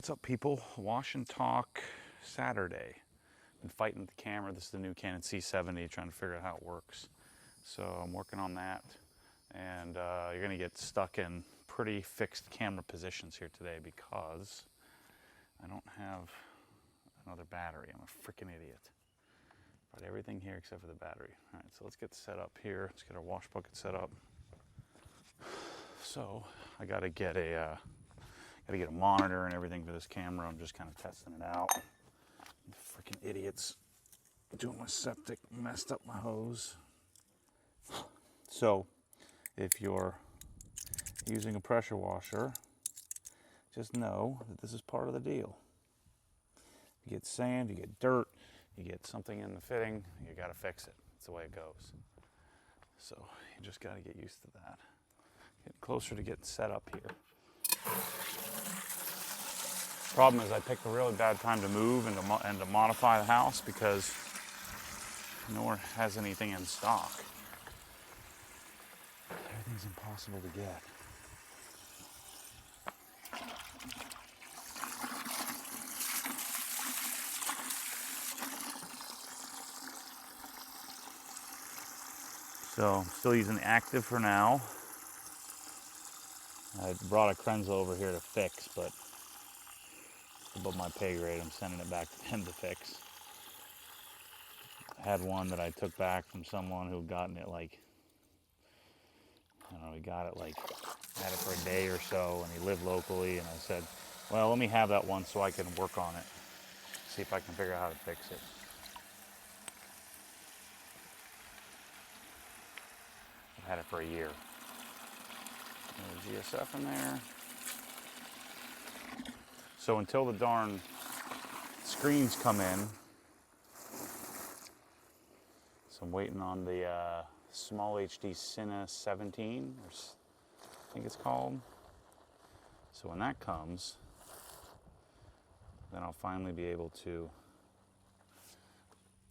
What's up, people? Wash and Talk Saturday. Been fighting with the camera. This is the new Canon C70, trying to figure out how it works. So I'm working on that, and you're gonna get stuck in pretty fixed camera positions here today because I don't have another battery. I'm a freaking idiot. Got everything here except for the battery. All right, so let's get set up here. Let's get our wash bucket set up. So I gotta get a monitor and everything for this camera. I'm just kind of testing it out. Freaking idiots doing my septic, messed up my hose. So if you're using a pressure washer, just know that this is part of the deal. You get sand, you get dirt, you get something in the fitting, you gotta fix it. That's the way it goes. So you just gotta get used to that. Get closer to getting set up here. Problem is I picked a really bad time to move and to modify the house because nowhere has anything in stock. Everything's impossible to get. So I'm still using active for now. I brought a Krenzel over here to fix, but above my pay grade. I'm sending it back to them to fix. I had one that I took back from someone who had gotten it like, I don't know, he got it like, had it for a day or so, and he lived locally, and I said, well, let me have that one so I can work on it, see if I can figure out how to fix it. I've had it for a year. There's GSF in there. So until the darn screens come in, so I'm waiting on the Small HD Cine 17, or I think it's called. So when that comes, then I'll finally be able to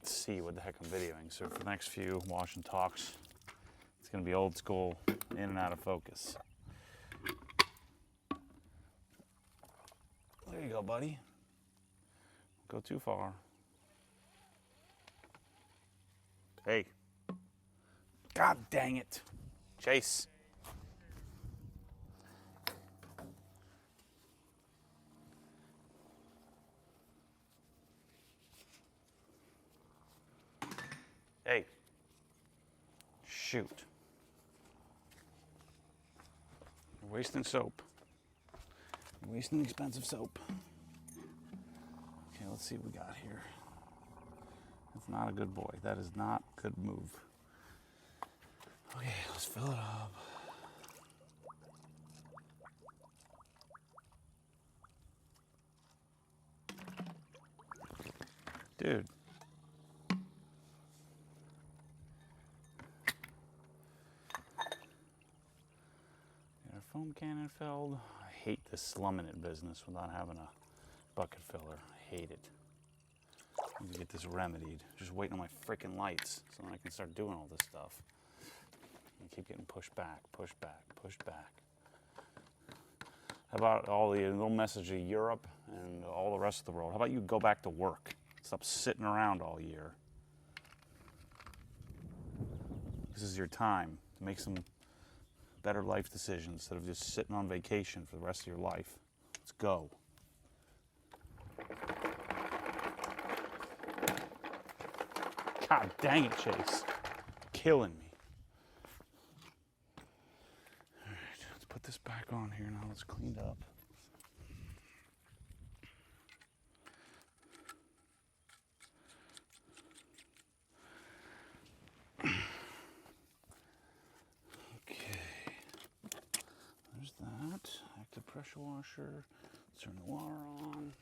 see what the heck I'm videoing. So for the next few wash and talks, it's gonna be old school, in and out of focus. There you go, buddy. Don't go too far. Hey. God dang it. Chase. Hey. Shoot. You're wasting soap. You're wasting expensive soap. Okay, let's see what we got here. That's not a good boy. That is not a good move. Okay, let's fill it up. Dude. Got a foam cannon filled. I hate this slumming it business without having a bucket filler. I hate it. I need to get this remedied. Just waiting on my freaking lights so I can start doing all this stuff. I keep getting pushed back, pushed back, pushed back. How about all the little message of Europe and all the rest of the world? How about you go back to work? Stop sitting around all year. This is your time to make some better life decisions instead of just sitting on vacation for the rest of your life. Let's go. God dang it, Chase. Killing me. All right, let's put this back on here now. It's cleaned up. Okay. There's that. Active pressure washer. Let's turn the water on.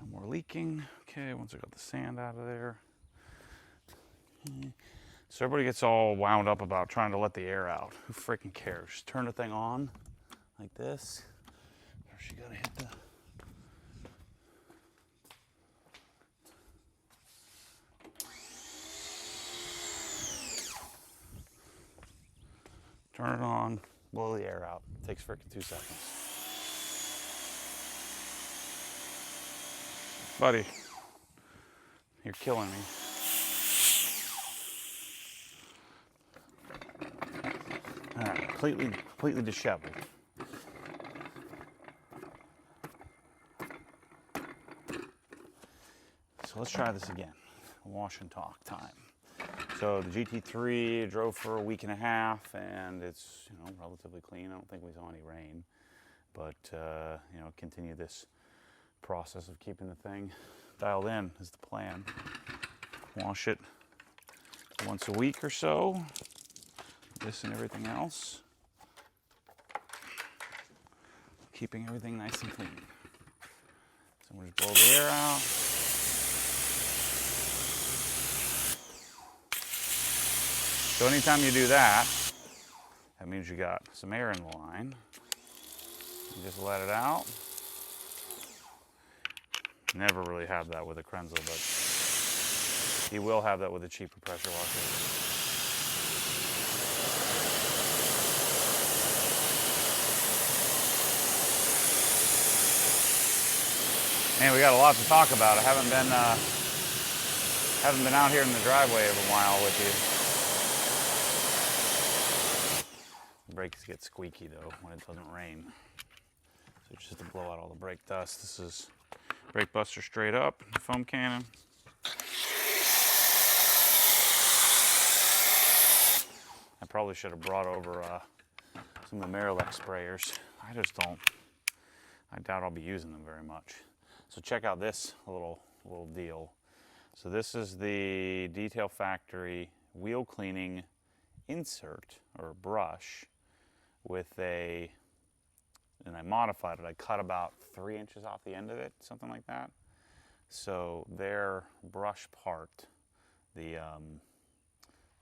No more leaking. Okay, once I got the sand out of there. So everybody gets all wound up about trying to let the air out. Who freaking cares? Just turn the thing on like this. First you gotta hit the... Turn it on. Blow the air out. It takes frickin' 2 seconds. Buddy, you're killing me. All right, completely disheveled. So let's try this again. Wash and talk time. So the GT3 drove for a week and a half, and it's, you know, relatively clean. I don't think we saw any rain, but you know, continue this process of keeping the thing dialed in is the plan. Wash it once a week or so. This and everything else. Keeping everything nice and clean. So we'll just blow the air out. So anytime you do that, that means you got some air in the line. You just let it out. Never really have that with a Krenzel, but you will have that with a cheaper pressure washer. Man, we got a lot to talk about. I haven't been out here in the driveway in a while with you. Brakes get squeaky though when it doesn't rain. So just to blow out all the brake dust. This is brake buster straight up, foam cannon. I probably should have brought over some of the Marilex sprayers. I doubt I'll be using them very much. So check out this little deal. So this is the Detail Factory wheel cleaning insert or brush with and I modified it. I cut about 3 inches off the end of it, something like that. So their brush part, the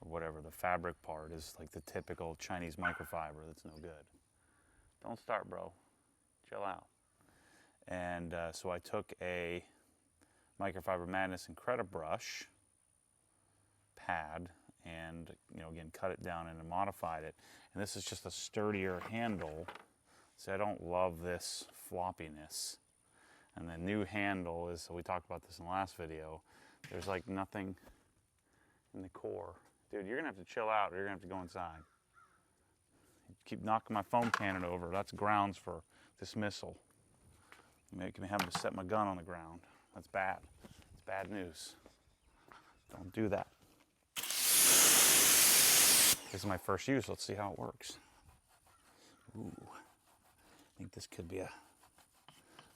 whatever, the fabric part is like the typical Chinese microfiber that's no good. Don't start, bro. Chill out. And so I took a Microfiber Madness Incredible brush pad and, you know, again, cut it down and modified it. And this is just a sturdier handle. So I don't love this floppiness. And the new handle is, so we talked about this in the last video, there's like nothing in the core. Dude, you're gonna have to chill out or you're gonna have to go inside. You keep knocking my foam cannon over. That's grounds for dismissal. You making me have to set my gun on the ground. That's bad. It's bad news. Don't do that. This is my first use. Let's see how it works. Ooh, I think this could be a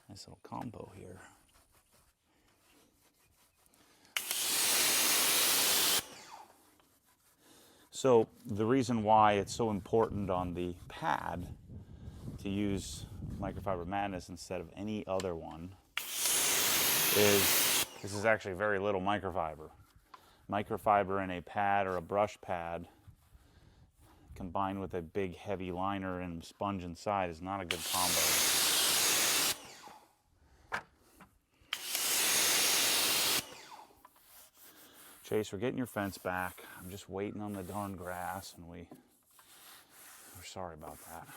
nice little combo here. So the reason why it's so important on the pad to use Microfiber Madness instead of any other one is this is actually very little microfiber. Microfiber in a pad or a brush pad combined with a big heavy liner and sponge inside is not a good combo. Chase, we're getting your fence back. I'm just waiting on the darn grass, and we're sorry about that.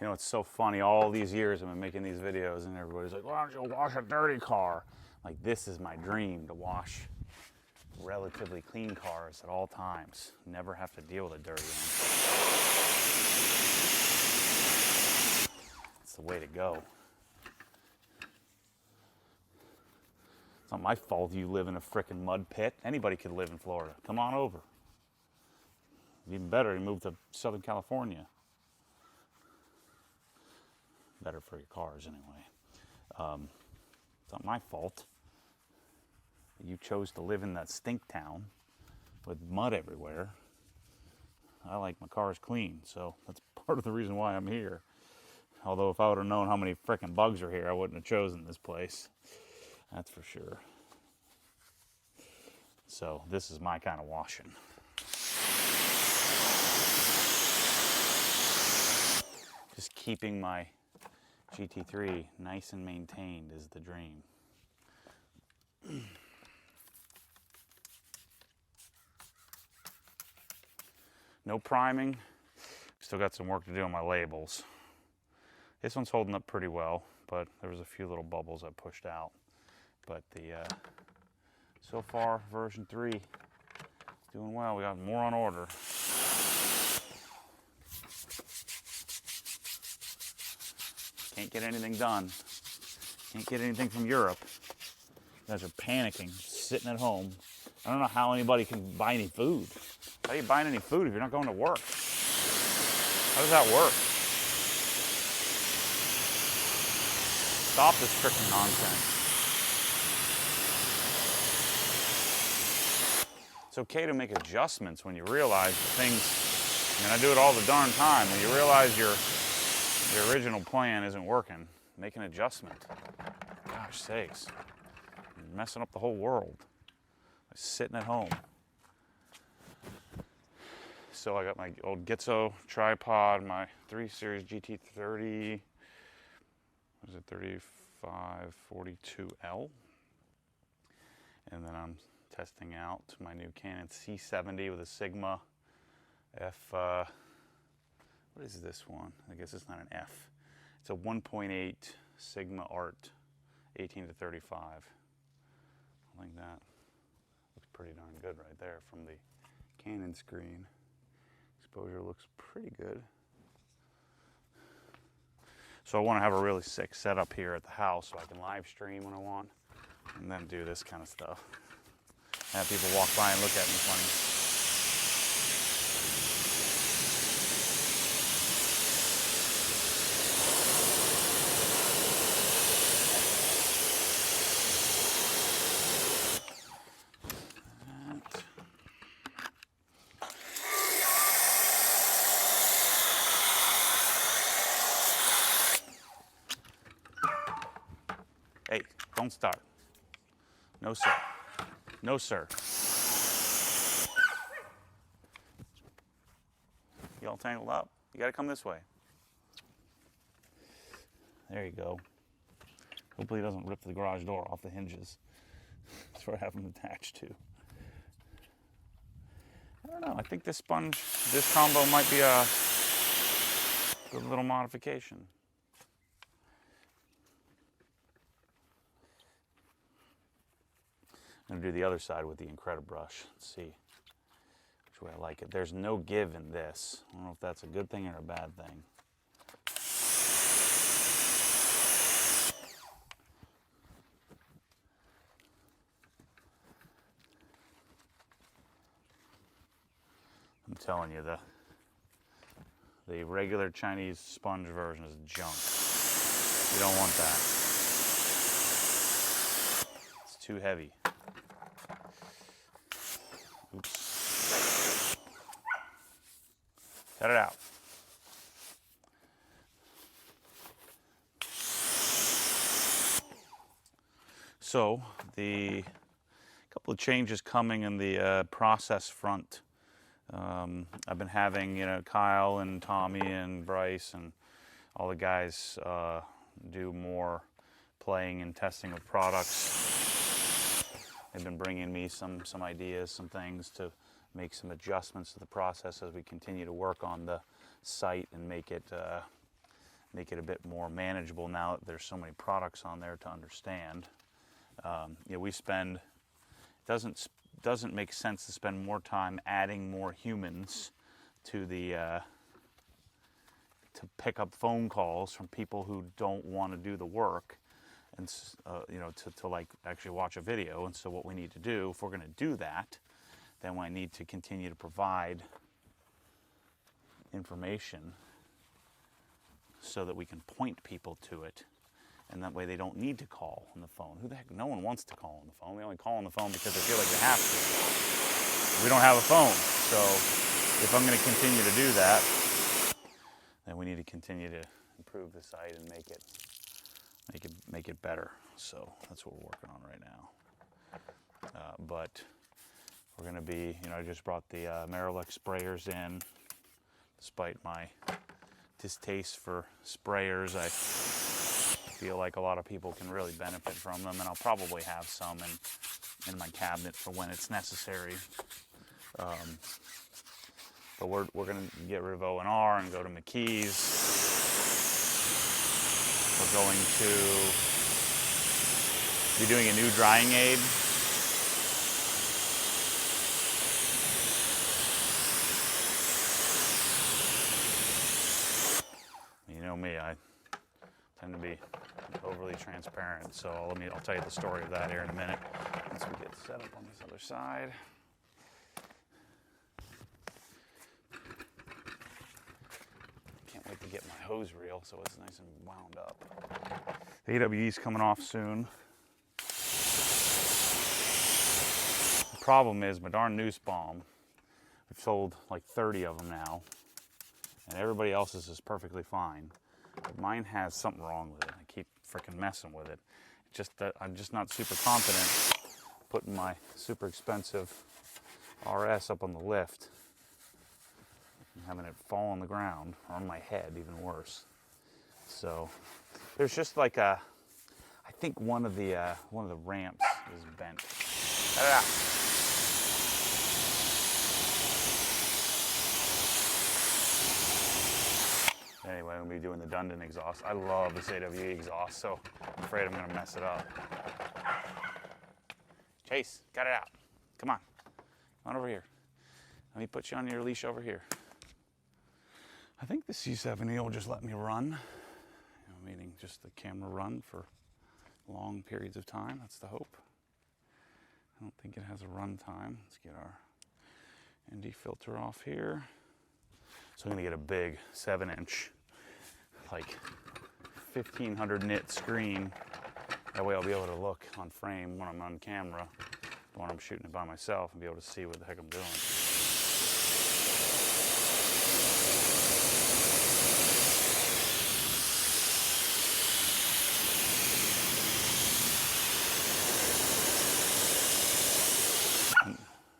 You know, it's so funny, all these years I've been making these videos and everybody's like, why don't you wash a dirty car? Like, this is my dream, to wash relatively clean cars at all times. Never have to deal with a dirty one. It's the way to go. It's not my fault you live in a frickin' mud pit. Anybody could live in Florida. Come on over. Even better, you move to Southern California. Better for your cars anyway. It's not my fault. You chose to live in that stink town with mud everywhere. I like my cars clean, so that's part of the reason why I'm here. Although if I would have known how many frickin' bugs are here, I wouldn't have chosen this place. That's for sure. So this is my kind of washing. Just keeping my GT3 nice and maintained is the dream. No priming. Still got some work to do on my labels. This one's holding up pretty well, but there was a few little bubbles I pushed out. But so far, version 3 doing well. We got more on order. Can't get anything done. Can't get anything from Europe. You guys are panicking, sitting at home. I don't know how anybody can buy any food. How are you buying any food if you're not going to work? How does that work? Stop this freaking nonsense. It's okay to make adjustments when you realize the things, I mean, I do it all the darn time. When you realize your original plan isn't working, make an adjustment. Gosh sakes. You're messing up the whole world. I'm sitting at home. So I got my old Gitzo tripod, my 3 Series GT3, what is it, 3542L. And then I'm testing out my new Canon C70 with a Sigma F, what is this one? I guess it's not an F. It's a 1.8 Sigma Art 18 to 35. I like that. Looks pretty darn good right there from the Canon screen. Exposure looks pretty good. So I want to have a really sick setup here at the house so I can live stream when I want and then do this kind of stuff. Have people walk by and look at me funny. Hey, don't start. No, sir. No, sir. You all tangled up? You gotta come this way. There you go. Hopefully he doesn't rip the garage door off the hinges. That's where I have them attached to. I don't know. I think this sponge, this combo might be a good little modification. I'm gonna do the other side with the Incredibrush. Let's see which way I like it. There's no give in this. I don't know if that's a good thing or a bad thing. I'm telling you, the regular Chinese sponge version is junk. You don't want that. It's too heavy. Oops. Cut it out. So, the couple of changes coming in the process front. I've been having, Kyle and Tommy and Bryce and all the guys do more playing and testing with products. They've been bringing me some ideas, some things to make some adjustments to the process as we continue to work on the site and make it a bit more manageable now that there's so many products on there to understand. We spend, doesn't make sense to spend more time adding more humans to to pick up phone calls from people who don't want to do the work and to like actually watch a video. And so what we need to do, if we're going to do that, then we need to continue to provide information so that we can point people to it. And that way they don't need to call on the phone. Who the heck? No one wants to call on the phone. They only call on the phone because they feel like they have to. We don't have a phone. So if I'm going to continue to do that, then we need to continue to improve the site and make it better. So that's what we're working on right now. But we're going to be, I just brought the Marilex sprayers in. Despite my distaste for sprayers, feel like a lot of people can really benefit from them, and I'll probably have some in my cabinet for when it's necessary. But we're going to get rid of O&R and go to McKee's. We're going to be doing a new drying aid. You know me, I tend to be overly transparent, so I'll tell you the story of that here in a minute once we get set up on this other side. Can't wait to get my hose reel so it's nice and wound up. The AWE's coming off soon. The problem is my darn noose bomb. We've sold like 30 of them now, and everybody else's is perfectly fine. But mine has something wrong with it. I keep freaking messing with it. Just that I'm just not super confident putting my super expensive RS up on the lift and having it fall on the ground, or on my head, even worse. So there's just like I think one of the ramps is bent. Anyway, I'm going to be doing the Dundon exhaust. I love this AWE exhaust, so I'm afraid I'm going to mess it up. Chase, cut it out. Come on. Come on over here. Let me put you on your leash over here. I think the C70 will just let me run, meaning just the camera run for long periods of time. That's the hope. I don't think it has a run time. Let's get our ND filter off here. So I'm going to get a big 7-inch, like 1500 nit screen. That way I'll be able to look on frame when I'm on camera, when I'm shooting it by myself, and be able to see what the heck I'm doing.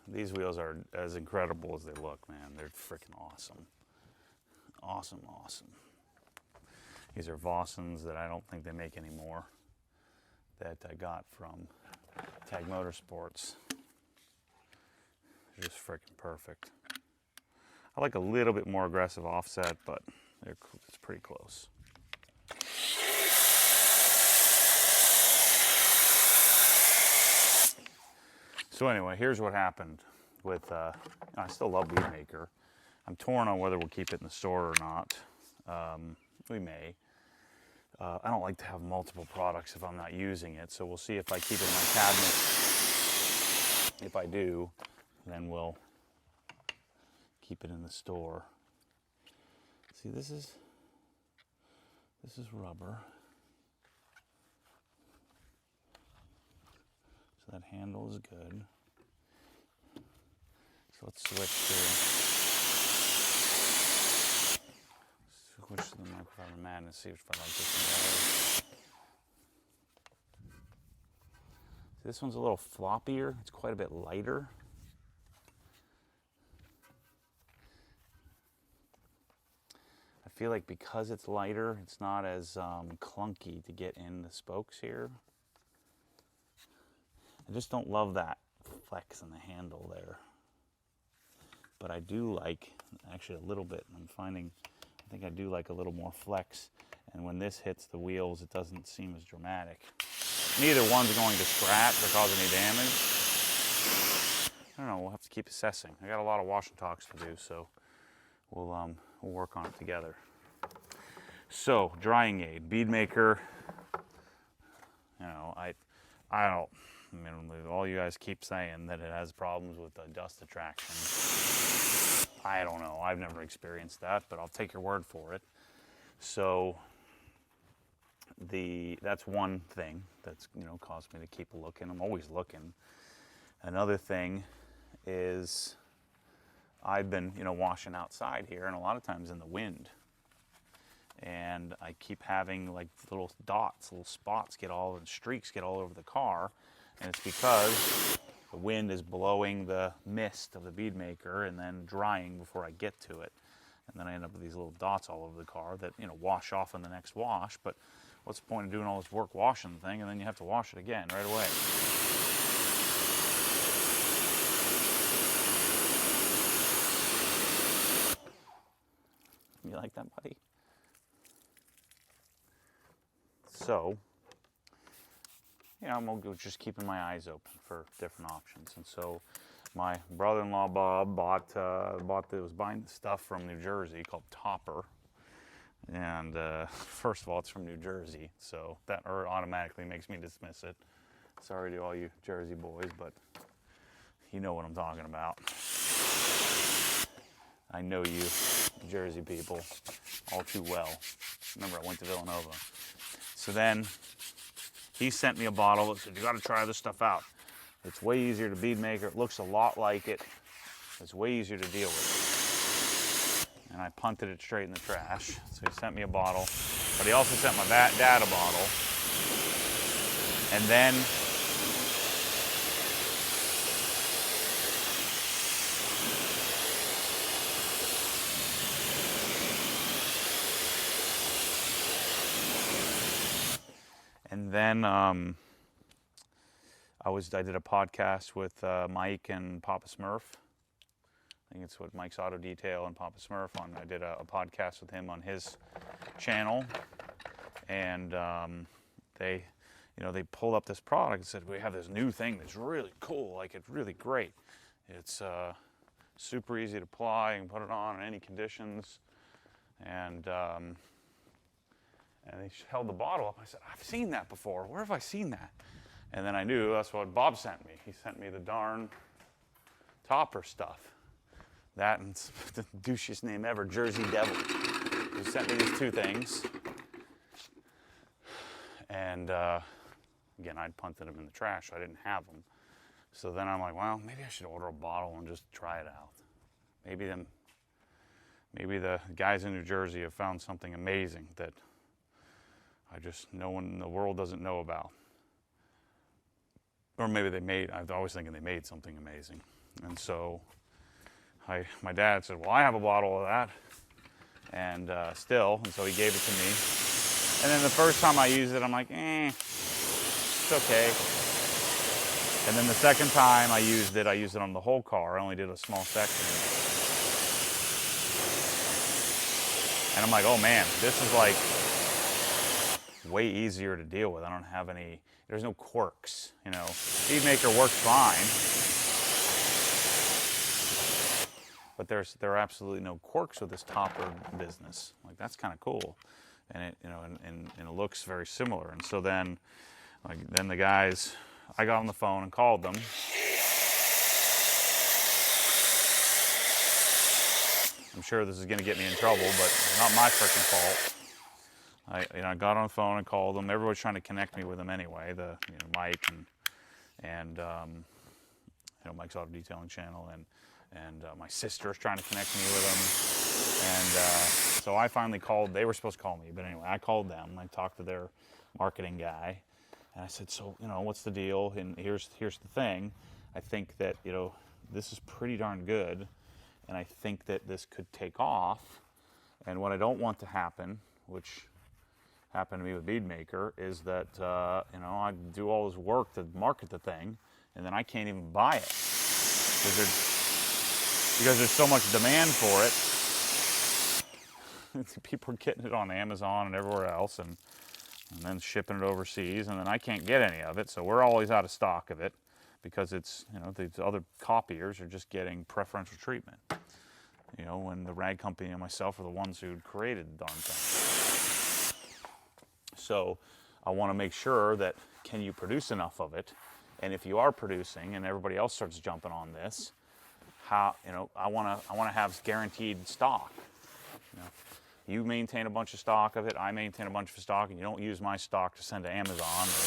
These wheels are as incredible as they look, man. They're freaking awesome. Awesome, awesome. These are Vossens that I don't think they make anymore, that I got from Tag Motorsports. They're just freaking perfect. I like a little bit more aggressive offset, but it's pretty close. So anyway, here's what happened with, I still love Beadmaker. I'm torn on whether we'll keep it in the store or not. We may. I don't like to have multiple products if I'm not using it, so we'll see if I keep it in my cabinet. If I do, then we'll keep it in the store. See, this is rubber. So that handle is good. So let's switch to the Microfiber Madness, see if I like this one better. See, this one's a little floppier. It's quite a bit lighter. I feel like because it's lighter, it's not as clunky to get in the spokes here. I just don't love that flex in the handle there. But I do like, actually a little bit, I think I do like a little more flex. And when this hits the wheels, it doesn't seem as dramatic. Neither one's going to scratch or cause any damage. I don't know, we'll have to keep assessing. I got a lot of wash and talks to do, so we'll work on it together. So, drying aid, Beadmaker. You know, I mean, all you guys keep saying that it has problems with the dust attraction. I don't know. I've never experienced that, but I'll take your word for it. So that's one thing that's, you know, caused me to keep looking. I'm always looking. Another thing is I've been, you know, washing outside here, and a lot of times in the wind. And I keep having like little dots, little spots and streaks get all over the car. And it's because the wind is blowing the mist of the Beadmaker and then drying before I get to it. And then I end up with these little dots all over the car that, you know, wash off in the next wash. But what's the point of doing all this work washing the thing, and then you have to wash it again right away? You like that, buddy? So, you know, I'm just keeping my eyes open for different options. And so, my brother-in-law Bob was buying stuff from New Jersey called Topper. And first of all, it's from New Jersey, so that automatically makes me dismiss it. Sorry to all you Jersey boys, but you know what I'm talking about. I know you Jersey people all too well. Remember, I went to Villanova. So then he sent me a bottle that said, you got to try this stuff out. It's way easier to bead maker. It looks a lot like it. It's way easier to deal with. And I punted it straight in the trash. So he sent me a bottle, but he also sent my dad a bottle. And then I did a podcast with Mike and Papa Smurf. I think it's what Mike's Auto Detail and Papa Smurf on. I did a podcast with him on his channel, and they pulled up this product and said, we have this new thing that's really cool, like it's really great. It's super easy to apply and put it on in any conditions. And they held the bottle up. I said, I've seen that before. Where have I seen that? And then I knew that's what Bob sent me. He sent me the darn Topper stuff. That and the douchiest name ever, Jersey Devil. He sent me these two things. And again, I'd punted them in the trash. So I didn't have them. So then I'm like, well, maybe I should order a bottle and just try it out. Maybe the guys in New Jersey have found something amazing that no one in the world doesn't know about. Or maybe I'm always thinking they made something amazing. And so my dad said, well, I have a bottle of that. And so he gave it to me. And then the first time I used it, I'm like, it's okay. And then the second time I used it on the whole car. I only did a small section. And I'm like, oh man, this is like way easier to deal with. I don't have there's no quirks, you know. Beadmaker works fine, but there are absolutely no quirks with this Topper business. Like, that's kind of cool, and it looks very similar. And so then the guys, I got on the phone and called them. I'm sure this is going to get me in trouble, but it's not my freaking fault. I got on the phone and called them. Everybody's trying to connect me with them anyway. Mike and Mike's Auto Detailing channel, and my sister's trying to connect me with them. And so I finally called. They were supposed to call me, but anyway, I called them. I talked to their marketing guy, and I said, so what's the deal? And here's the thing. I think that this is pretty darn good, and I think that this could take off. And what I don't want to happen, which happened to me with Beadmaker, is that I do all this work to market the thing, and then I can't even buy it because there's so much demand for it. People are getting it on Amazon and everywhere else, and then shipping it overseas, and then I can't get any of it. So we're always out of stock of it because it's these other copiers are just getting preferential treatment. When the rag company and myself are the ones who created the darn thing. So I want to make sure that, can you produce enough of it? And if you are producing and everybody else starts jumping on this, I want to have guaranteed stock. You maintain a bunch of stock of it, I maintain a bunch of stock, and you don't use my stock to send to Amazon or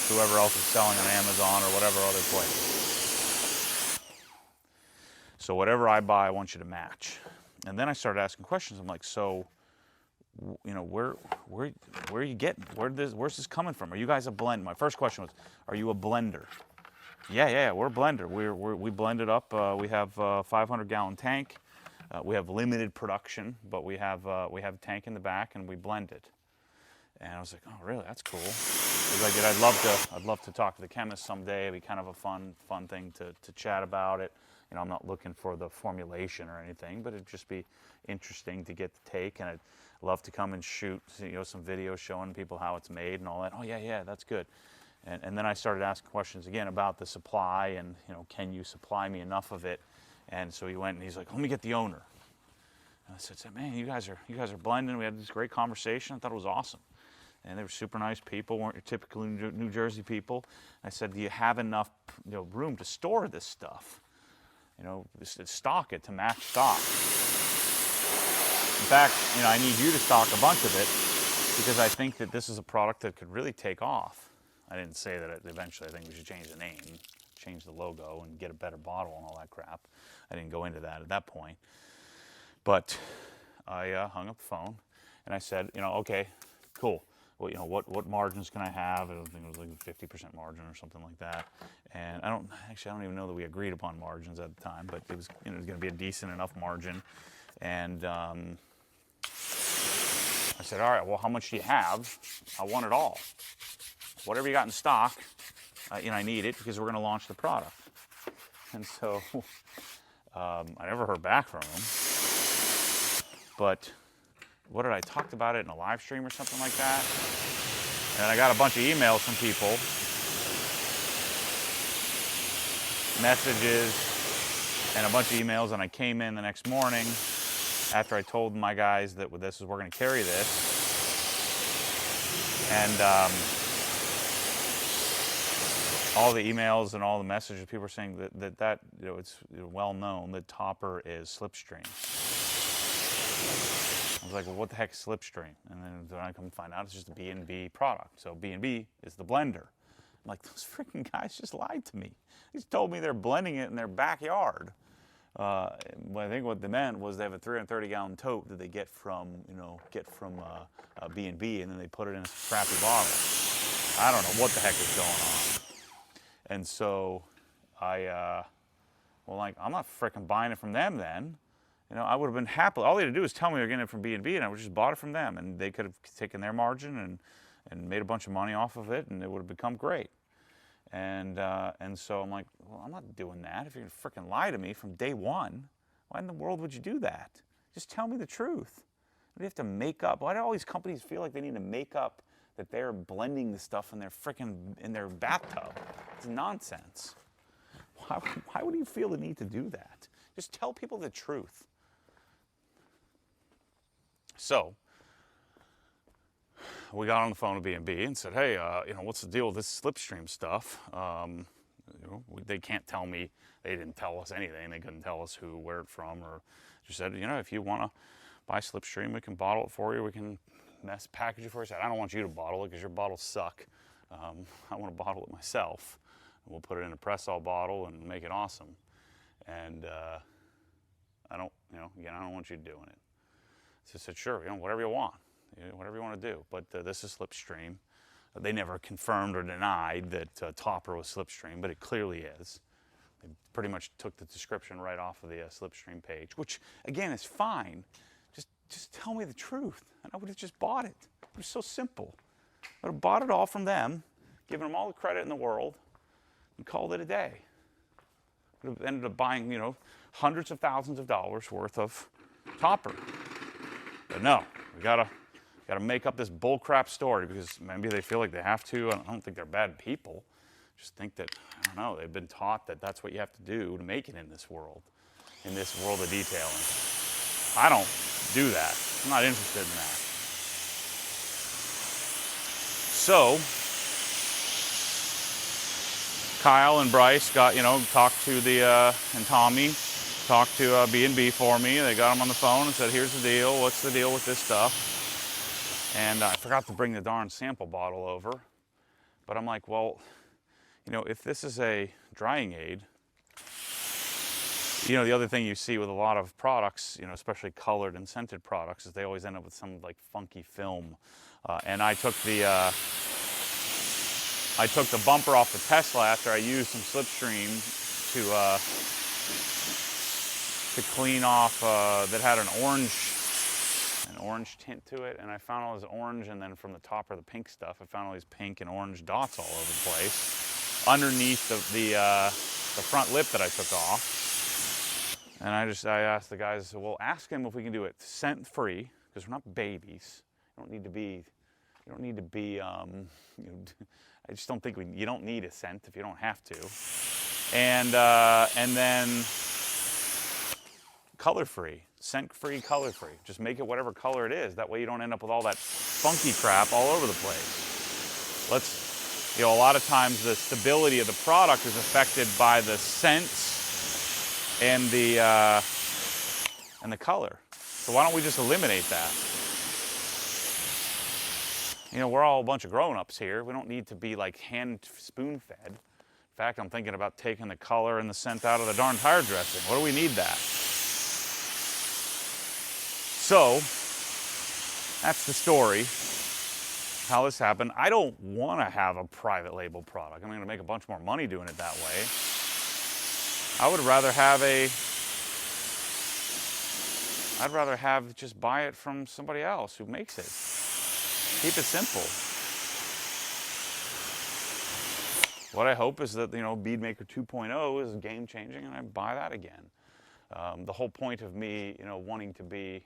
whoever else is selling on Amazon or whatever other place. So whatever I buy, I want you to match. And then I started asking questions. I'm like, so where are you getting? Where's this coming from? Are you guys a blend? My first question was, are you a blender? Yeah, we're a blender. We blend it up. We have a 500-gallon tank. We have limited production, but we have a tank in the back, and we blend it. And I was like, oh, really? That's cool. Like, I'd love to talk to the chemist someday. It'd be kind of a fun thing to chat about it. You know, I'm not looking for the formulation or anything, but it'd just be interesting to get the take. And I'd love to come and shoot, you know, some videos showing people how it's made and all that. Oh, yeah, that's good. And then I started asking questions again about the supply and, you know, can you supply me enough of it? And so he went and he's like, let me get the owner. And I said, man, you guys are blending. We had this great conversation. I thought it was awesome. And they were super nice people, weren't your typical New Jersey people. I said, do you have enough, you know, room to store this stuff? You know, to stock it, to match stock. In fact, you know, I need you to stock a bunch of it because I think that this is a product that could really take off. I didn't say that eventually I think we should change the name, change the logo, and get a better bottle and all that crap. I didn't go into that at that point. But I hung up the phone and I said, you know, okay, cool. Well, you know, what margins can I have? I think it was like a 50% margin or something like that. And I don't even know that we agreed upon margins at the time, but it was, you know, it was going to be a decent enough margin. And I said, all right, well, how much do you have? I want it all. Whatever you got in stock, you know, I need it because we're going to launch the product. And so I never heard back from him. But what did I talked about it in a live stream or something like that? And I got a bunch of emails from people, messages, and a bunch of emails. And I came in the next morning after I told my guys that with this we're going to carry this. And all the emails and all the messages, people were saying that you know, it's well known that topper is slipstream. I was like, well, what the heck is slipstream? And then I come find out it's just a B&B product. So B&B is the blender. I'm like, those freaking guys just lied to me. They just told me they're blending it in their backyard. Well, I think what they meant was they have a 330-gallon tote that they get from B&B, and then they put it in a crappy bottle. I don't know what the heck is going on. And so well, like, I'm not freaking buying it from them then. You know, I would have been happy. All they had to do was tell me they're getting it from B&B, and I would have just bought it from them, and they could have taken their margin and made a bunch of money off of it, and it would have become great. And so I'm like, well, I'm not doing that. If you're gonna freaking lie to me from day one, why in the world would you do that? Just tell me the truth. What do you have to make up? Why do all these companies feel like they need to make up that they're blending the stuff in their bathtub? It's nonsense. Why would you feel the need to do that? Just tell people the truth. So we got on the phone with B&B and said, hey, you know, what's the deal with this slipstream stuff? You know, they can't tell me. They didn't tell us anything. They couldn't tell us where it's from, or just said, you know, if you want to buy slipstream, we can bottle it for you. We can package it for you. I said, I don't want you to bottle it because your bottles suck. I want to bottle it myself. We'll put it in a press-all bottle and make it awesome. And I don't want you doing it. So I said, sure, you know, whatever you want, whatever you want to do. But this is slipstream. They never confirmed or denied that topper was slipstream, but it clearly is. They pretty much took the description right off of the slipstream page, which again is fine. Just tell me the truth, and I would have just bought it. It was so simple. I would have bought it all from them, given them all the credit in the world, and called it a day. I would have ended up buying, you know, hundreds of thousands of dollars worth of topper. But no, we gotta make up this bullcrap story because maybe they feel like they have to. I don't think they're bad people. Just think that, I don't know, they've been taught that that's what you have to do to make it in this world of detailing. I don't do that. I'm not interested in that. So Kyle and Bryce got, you know, talked to and Tommy talked to B&B for me. They got them on the phone and said, here's the deal. What's the deal with this stuff? And I forgot to bring the darn sample bottle over. But I'm like, well, you know, if this is a drying aid, you know, the other thing you see with a lot of products, you know, especially colored and scented products, is they always end up with some like funky film. And I took the bumper off the Tesla after I used some slipstream to clean off, that had an orange, an orange tint to it, and I found all this orange, and then from the top of the pink stuff, I found all these pink and orange dots all over the place underneath the front lip that I took off. And I asked the guys, well, ask him if we can do it scent free, because we're not babies. You don't need to be, I just don't think you don't need a scent if you don't have to. And then color free, scent free, color free. Just make it whatever color it is. That way you don't end up with all that funky crap all over the place. A lot of times the stability of the product is affected by the scents and the color. So why don't we just eliminate that? We're all a bunch of grown-ups here. We don't need to be like hand spoon-fed. In fact, I'm thinking about taking the color and the scent out of the darn tire dressing. What do we need that? So, that's the story, how this happened. I don't want to have a private label product. I'm going to make a bunch more money doing it that way. I would rather just buy it from somebody else who makes it. Keep it simple. What I hope is that, Beadmaker 2.0 is game changing and I buy that again. The whole point of me, wanting to be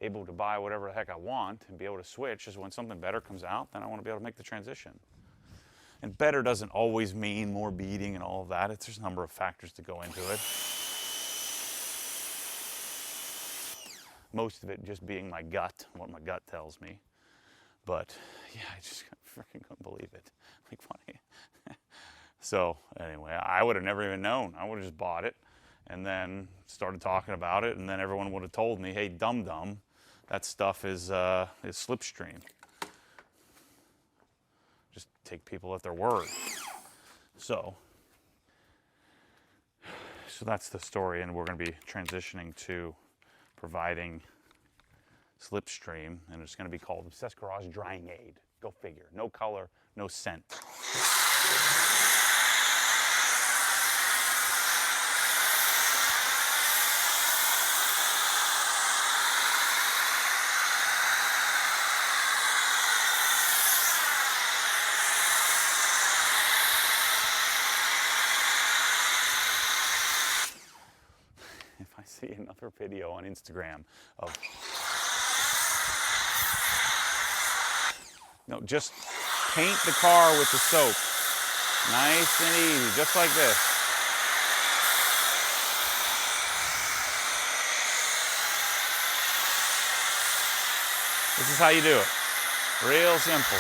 able to buy whatever the heck I want and be able to switch is when something better comes out, then I want to be able to make the transition. And better doesn't always mean more beading and all of that. There's a number of factors that go into it. Most of it just being my gut, what my gut tells me. But yeah, I just freaking couldn't believe it. Like, funny. So anyway, I would have never even known. I would have just bought it and then started talking about it, and then everyone would have told me, hey, dum-dum, that stuff is slipstream. Just take people at their word. So that's the story, and we're going to be transitioning to providing slipstream, and it's going to be called Obsessed Garage Drying Aid. Go figure. No color, no scent. If I see another video on Instagram of no, just paint the car with the soap. Nice and easy, just like this. This is how you do it. Real simple.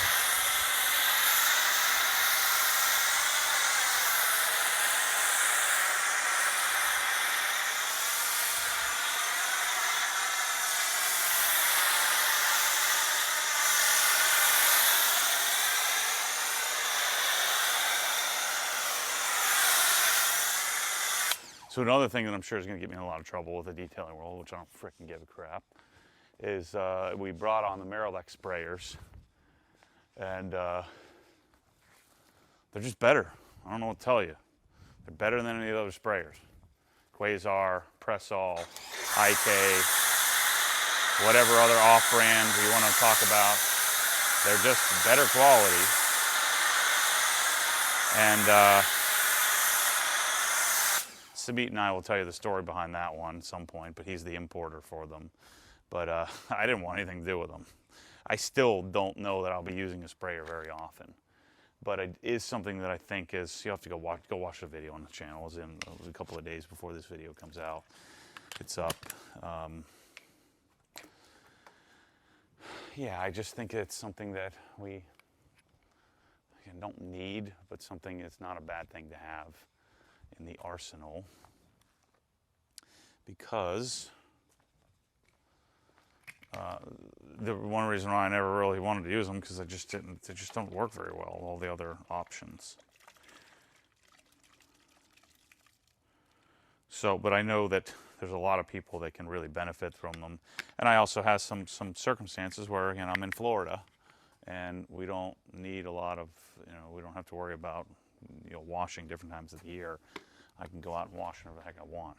So another thing that I'm sure is going to get me in a lot of trouble with the detailing world, which I don't frickin' give a crap, is we brought on the Marilex sprayers, and they're just better. I don't know what to tell you. They're better than any of the other sprayers. Quasar, Pressol, IK, whatever other off-brand you want to talk about. They're just better quality. And Samit and I will tell you the story behind that one at some point, but he's the importer for them. But I didn't want anything to do with them. I still don't know that I'll be using a sprayer very often. But it is something that I think is, you have to go watch the video on the channel. It was a couple of days before this video comes out. It's up. Yeah, I just think it's something that we don't need, but something that's not a bad thing to have in the arsenal, because the one reason why I never really wanted to use them, because they just don't work very well, all the other options. So, but I know that there's a lot of people that can really benefit from them, and I also have some circumstances where, again, I'm in Florida, and we don't need a lot of, we don't have to worry about washing different times of the year. I can go out and wash whatever the heck I want.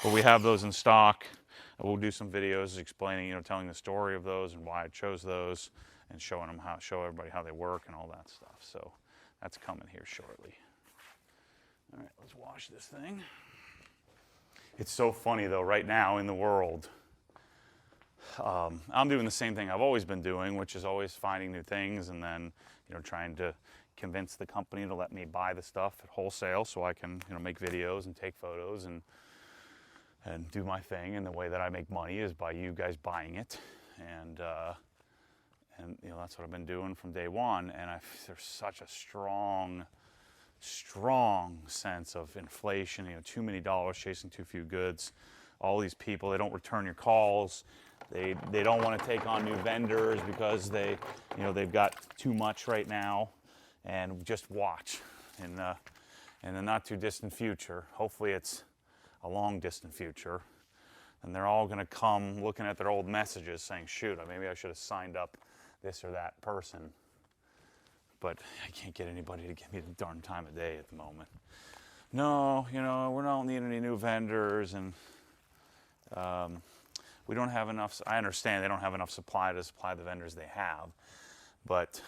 But we have those in stock. We'll do some videos explaining, telling the story of those and why I chose those, and showing them show everybody how they work and all that stuff. So that's coming here shortly. All right, let's wash this thing. It's so funny though, right now in the world, I'm doing the same thing I've always been doing, which is always finding new things and then, trying to convince the company to let me buy the stuff at wholesale so I can, make videos and take photos and do my thing. And the way that I make money is by you guys buying it. And that's what I've been doing from day one. And there's such a strong sense of inflation, too many dollars chasing too few goods. All these people, they don't return your calls. They don't want to take on new vendors because they've got too much right now. And just watch in the not too distant future. Hopefully it's a long distant future. And they're all going to come looking at their old messages saying, shoot, maybe I should have signed up this or that person. But I can't get anybody to give me the darn time of day at the moment. No, we don't need any new vendors, and we don't have enough. I understand they don't have enough supply to supply the vendors they have, but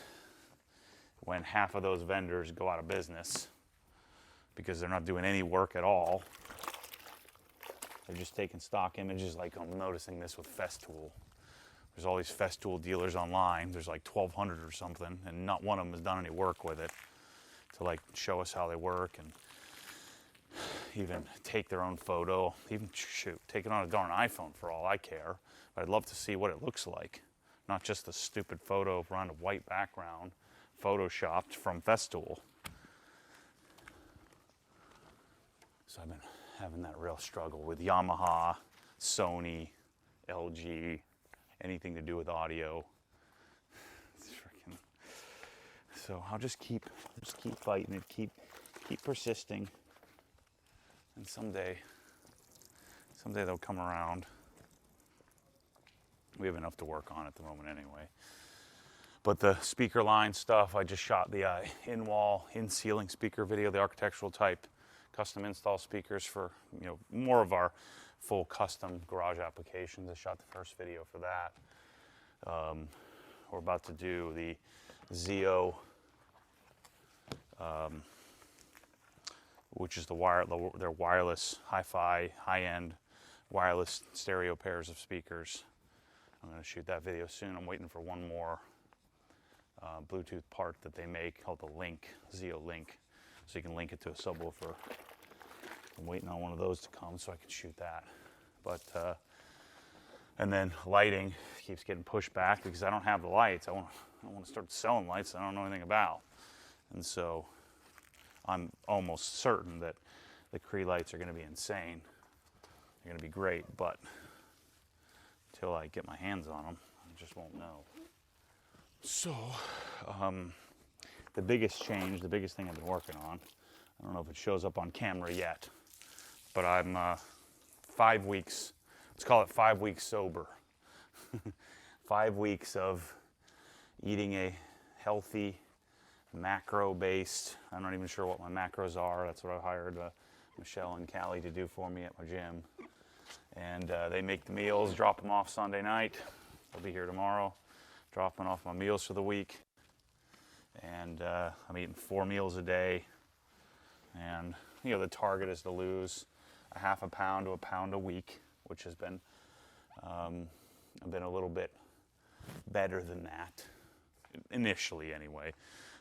when half of those vendors go out of business because they're not doing any work at all, they're just taking stock images. Like I'm noticing this with Festool. There's all these Festool dealers online. There's like 1,200 or something, and not one of them has done any work with it to show us how they work and even take their own photo. Even take it on a darn iPhone for all I care. But I'd love to see what it looks like, not just the stupid photo around a white background, photoshopped from Festool. So I've been having that real struggle with Yamaha, Sony, LG. Anything to do with audio. So I'll just keep fighting it, keep persisting, and someday they'll come around. We have enough to work on at the moment anyway. But the speaker line stuff, I just shot the in-wall, in-ceiling speaker video, the architectural type custom install speakers for more of our full custom garage applications. I shot the first video for that. We're about to do the Zeo, which is their wireless hi-fi, high-end wireless stereo pairs of speakers. I'm going to shoot that video soon. I'm waiting for one more Bluetooth part that they make called the Link, Zeo Link, so you can link it to a subwoofer. I'm waiting on one of those to come so I can shoot that. But and then lighting keeps getting pushed back because I don't have the lights. I want to start selling lights I don't know anything about, and so I'm almost certain that the Cree lights are going to be insane. They're going to be great, but until I get my hands on them, I just won't know. So the biggest change, the biggest thing I've been working on, I don't know if it shows up on camera yet, but I'm 5 weeks, let's call it 5 weeks sober. 5 weeks of eating a healthy, macro-based, I'm not even sure what my macros are. That's what I hired Michelle and Callie to do for me at my gym. And they make the meals, drop them off Sunday night. I'll be here tomorrow, dropping off my meals for the week. And I'm eating 4 meals a day. And, the target is to lose a half a pound to a pound a week, which has been, I've been a little bit better than that, initially anyway.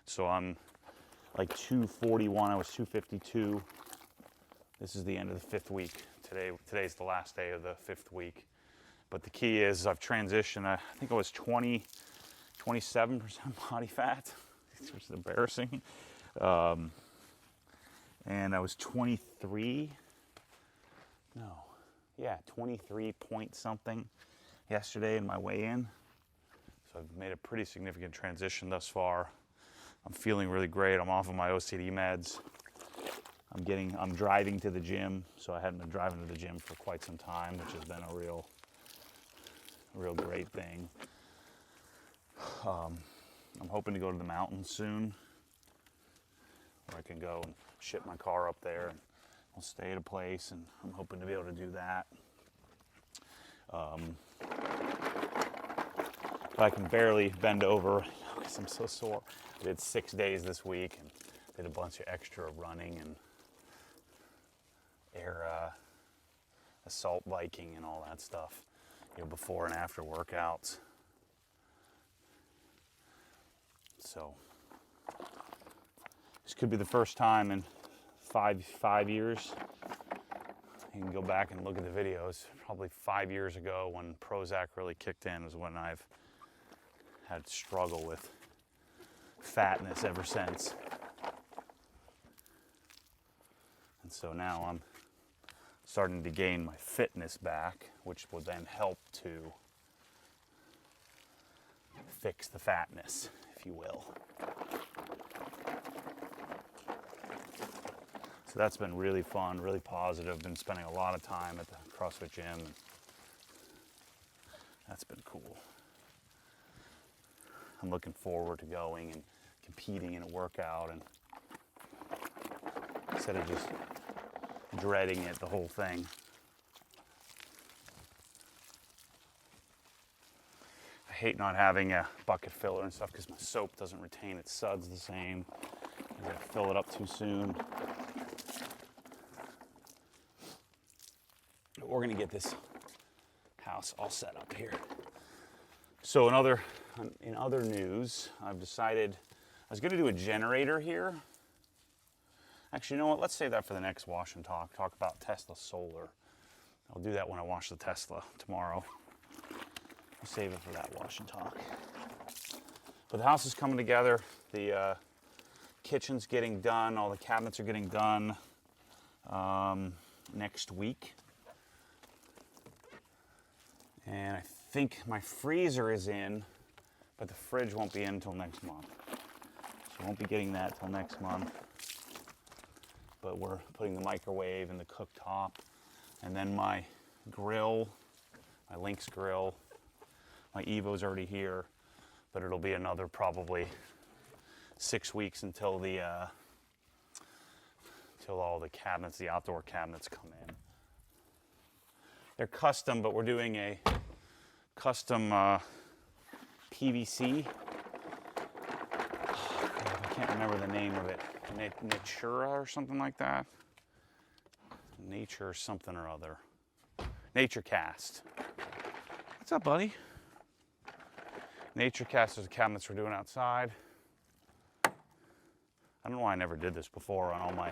So I'm like 241, I was 252. This is the end of the 5th week. Today's the last day of the 5th week. But the key is I've transitioned, I think I was 27% body fat, which is embarrassing. And I was 23 point something yesterday in my weigh-in. So I've made a pretty significant transition thus far. I'm feeling really great. I'm off of my OCD meds. I'm driving to the gym, so I hadn't been driving to the gym for quite some time, which has been a real great thing. I'm hoping to go to the mountains soon, where I can go and ship my car up there and will stay at a place, and I'm hoping to be able to do that. But I can barely bend over because I'm so sore. I did 6 days this week and did a bunch of extra running and air assault biking and all that stuff, you know, before and after workouts. So this could be the first time in five years. You can go back and look at the videos. Probably 5 years ago, when Prozac really kicked in, was when I've had to struggle with fatness ever since. And so now I'm starting to gain my fitness back, which will then help to fix the fatness, if you will. So that's been really fun, really positive. Been spending a lot of time at the CrossFit gym, and that's been cool. I'm looking forward to going and competing in a workout, and instead of just dreading it, the whole thing. I hate not having a bucket filler and stuff because my soap doesn't retain its suds the same. I fill it up too soon. We're gonna get this house all set up here. So in other news, I've decided I was gonna do a generator here. Actually, you know what? Let's save that for the next wash and talk. Talk about Tesla solar. I'll do that when I wash the Tesla tomorrow. I'll save it for that wash and talk. But the house is coming together. The kitchen's getting done. All the cabinets are getting done next week. And I think my freezer is in, but the fridge won't be in until next month. So I won't be getting that till next month. But we're putting the microwave and the cooktop, and then my grill, my Lynx grill. My Evo's already here, but it'll be another probably 6 weeks until till all the cabinets, the outdoor cabinets, come in. They're custom, but we're doing a custom PVC. I can't remember the name of it. Natura or something like that. Nature something or other. Nature Cast. What's up, buddy? Nature Cast is the cabinets we're doing outside. I don't know why I never did this before on all my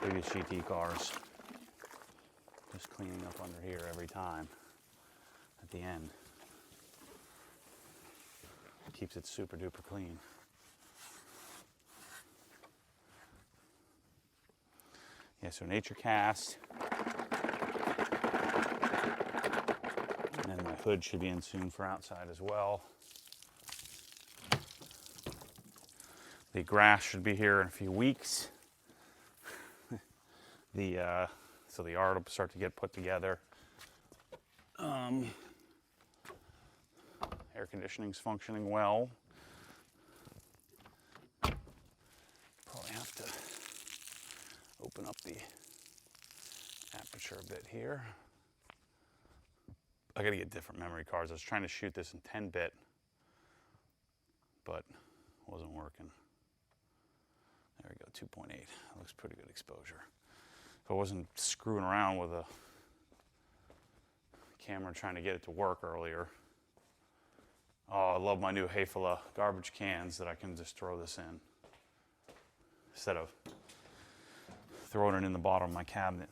previous GT cars. Just cleaning up under here every time at the end. Keeps it super duper clean. Yeah, so Nature Cast. And then my hood should be in soon for outside as well. The grass should be here in a few weeks. So the yard will start to get put together. Air conditioning's functioning well. Probably have to open up the aperture a bit here. I gotta get different memory cards. I was trying to shoot this in 10-bit, but it wasn't working. There we go, 2.8. That looks pretty good exposure. If I wasn't screwing around with a camera trying to get it to work earlier. Oh, I love my new Hayfala garbage cans that I can just throw this in instead of throwing it in the bottom of my cabinet.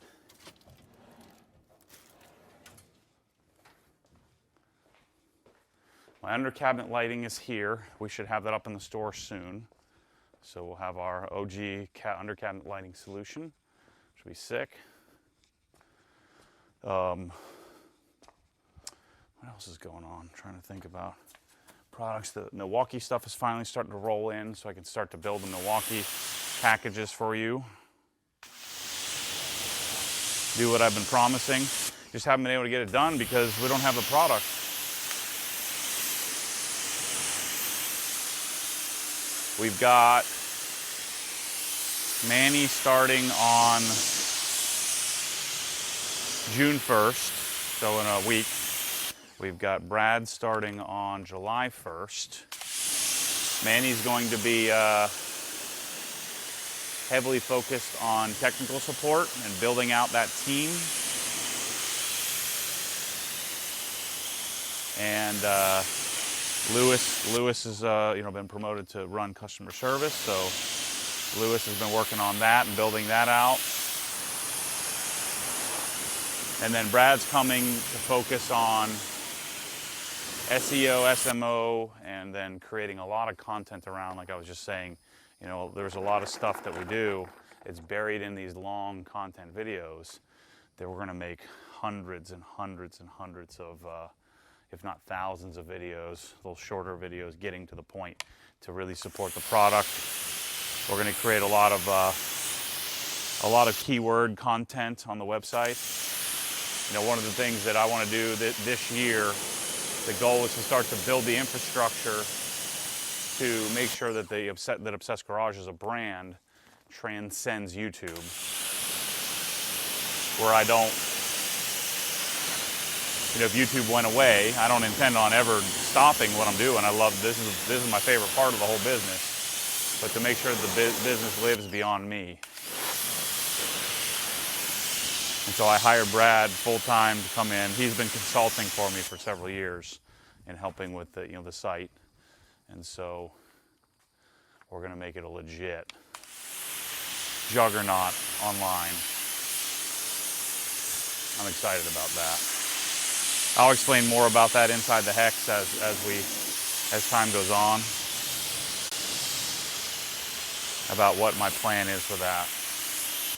My under cabinet lighting is here. We should have that up in the store soon. So we'll have our OG under cabinet lighting solution, which will be sick. What else is going on? I'm trying to think about products. The Milwaukee stuff is finally starting to roll in, so I can start to build the Milwaukee packages for you. Do what I've been promising. Just haven't been able to get it done because we don't have the product. We've got Manny starting on June 1st, so in a week. We've got Brad starting on July 1st. Manny's going to be heavily focused on technical support and building out that team. And Lewis has been promoted to run customer service, so Lewis has been working on that and building that out. And then Brad's coming to focus on SEO, SMO, and then creating a lot of content around, like I was just saying, there's a lot of stuff that we do. It's buried in these long content videos that we're going to make hundreds and hundreds and hundreds of, if not thousands of videos, little shorter videos getting to the point to really support the product. We're going to create a lot of keyword content on the website. One of the things that I want to do this year, the goal is to start to build the infrastructure to make sure that that Obsessed Garage as a brand transcends YouTube. Where I don't, if YouTube went away, I don't intend on ever stopping what I'm doing. I love this is my favorite part of the whole business. But to make sure that the business lives beyond me. And so I hired Brad full-time to come in. He's been consulting for me for several years and helping with the site. And so we're going to make it a legit juggernaut online. I'm excited about that. I'll explain more about that inside the hex as time goes on, about what my plan is for that.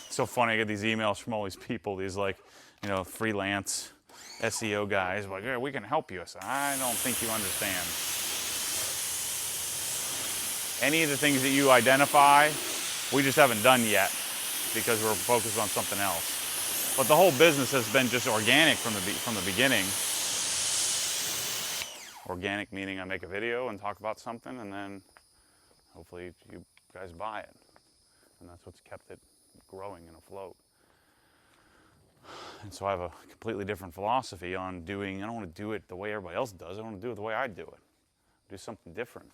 It's so funny, I get these emails from all these people, these freelance SEO guys, like, yeah, we can help you. I said, I don't think you understand. Any of the things that you identify, we just haven't done yet because we're focused on something else. But the whole business has been just organic from the beginning. Organic meaning I make a video and talk about something, and then hopefully you guys buy it. And that's what's kept it growing and afloat. And so I have a completely different philosophy on doing. I don't want to do it the way everybody else does. I want to do it the way I do it. Do something different.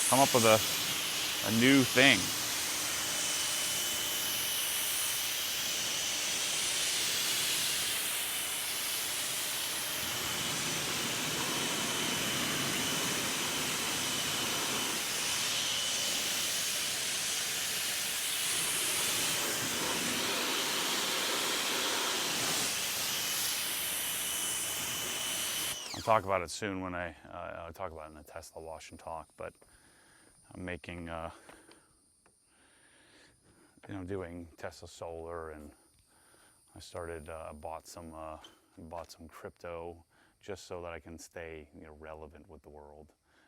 Come up with a new thing. I'll talk about it soon when I talk about it in the Tesla Wash and Talk, but I'm making, doing Tesla Solar, and I started, bought some crypto just so that I can stay, relevant with the world.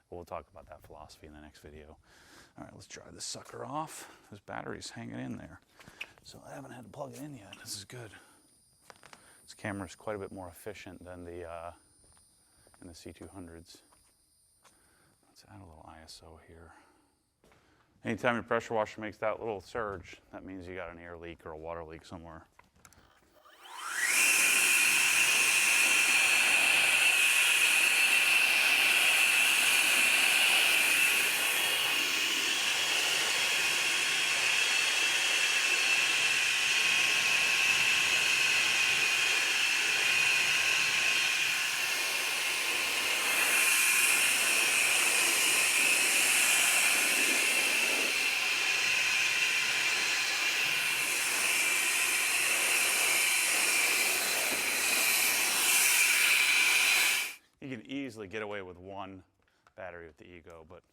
But we'll talk about that philosophy in the next video. All right, let's dry this sucker off. This battery's hanging in there, so I haven't had to plug it in yet. This is good. This camera's quite a bit more efficient than the C200s. Let's add a little ISO here. Anytime your pressure washer makes that little surge, that means you got an air leak or a water leak somewhere. You can easily get away with one battery with the Ego, but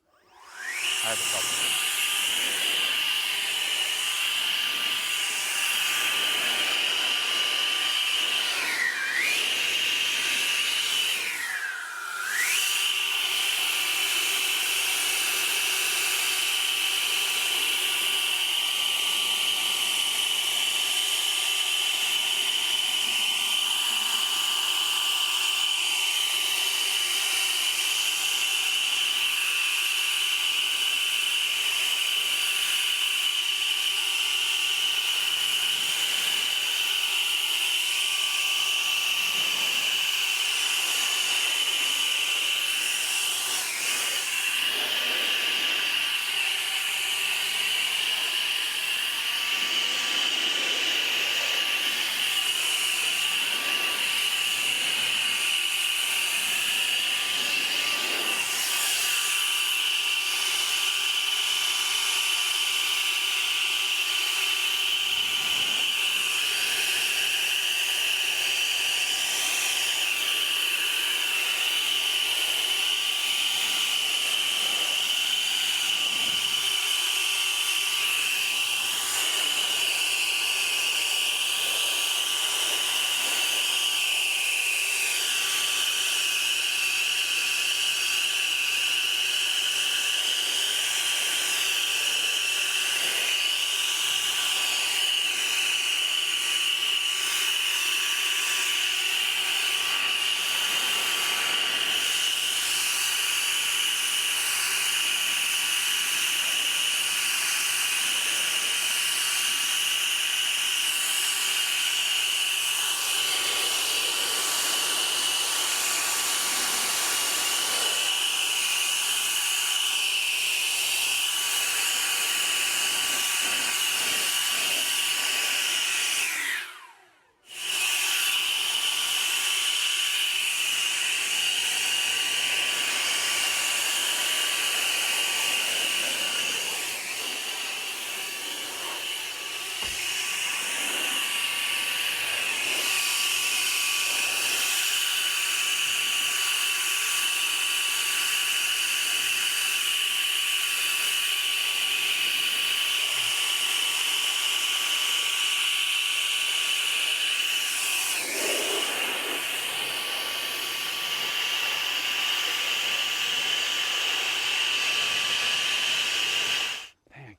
I have a couple.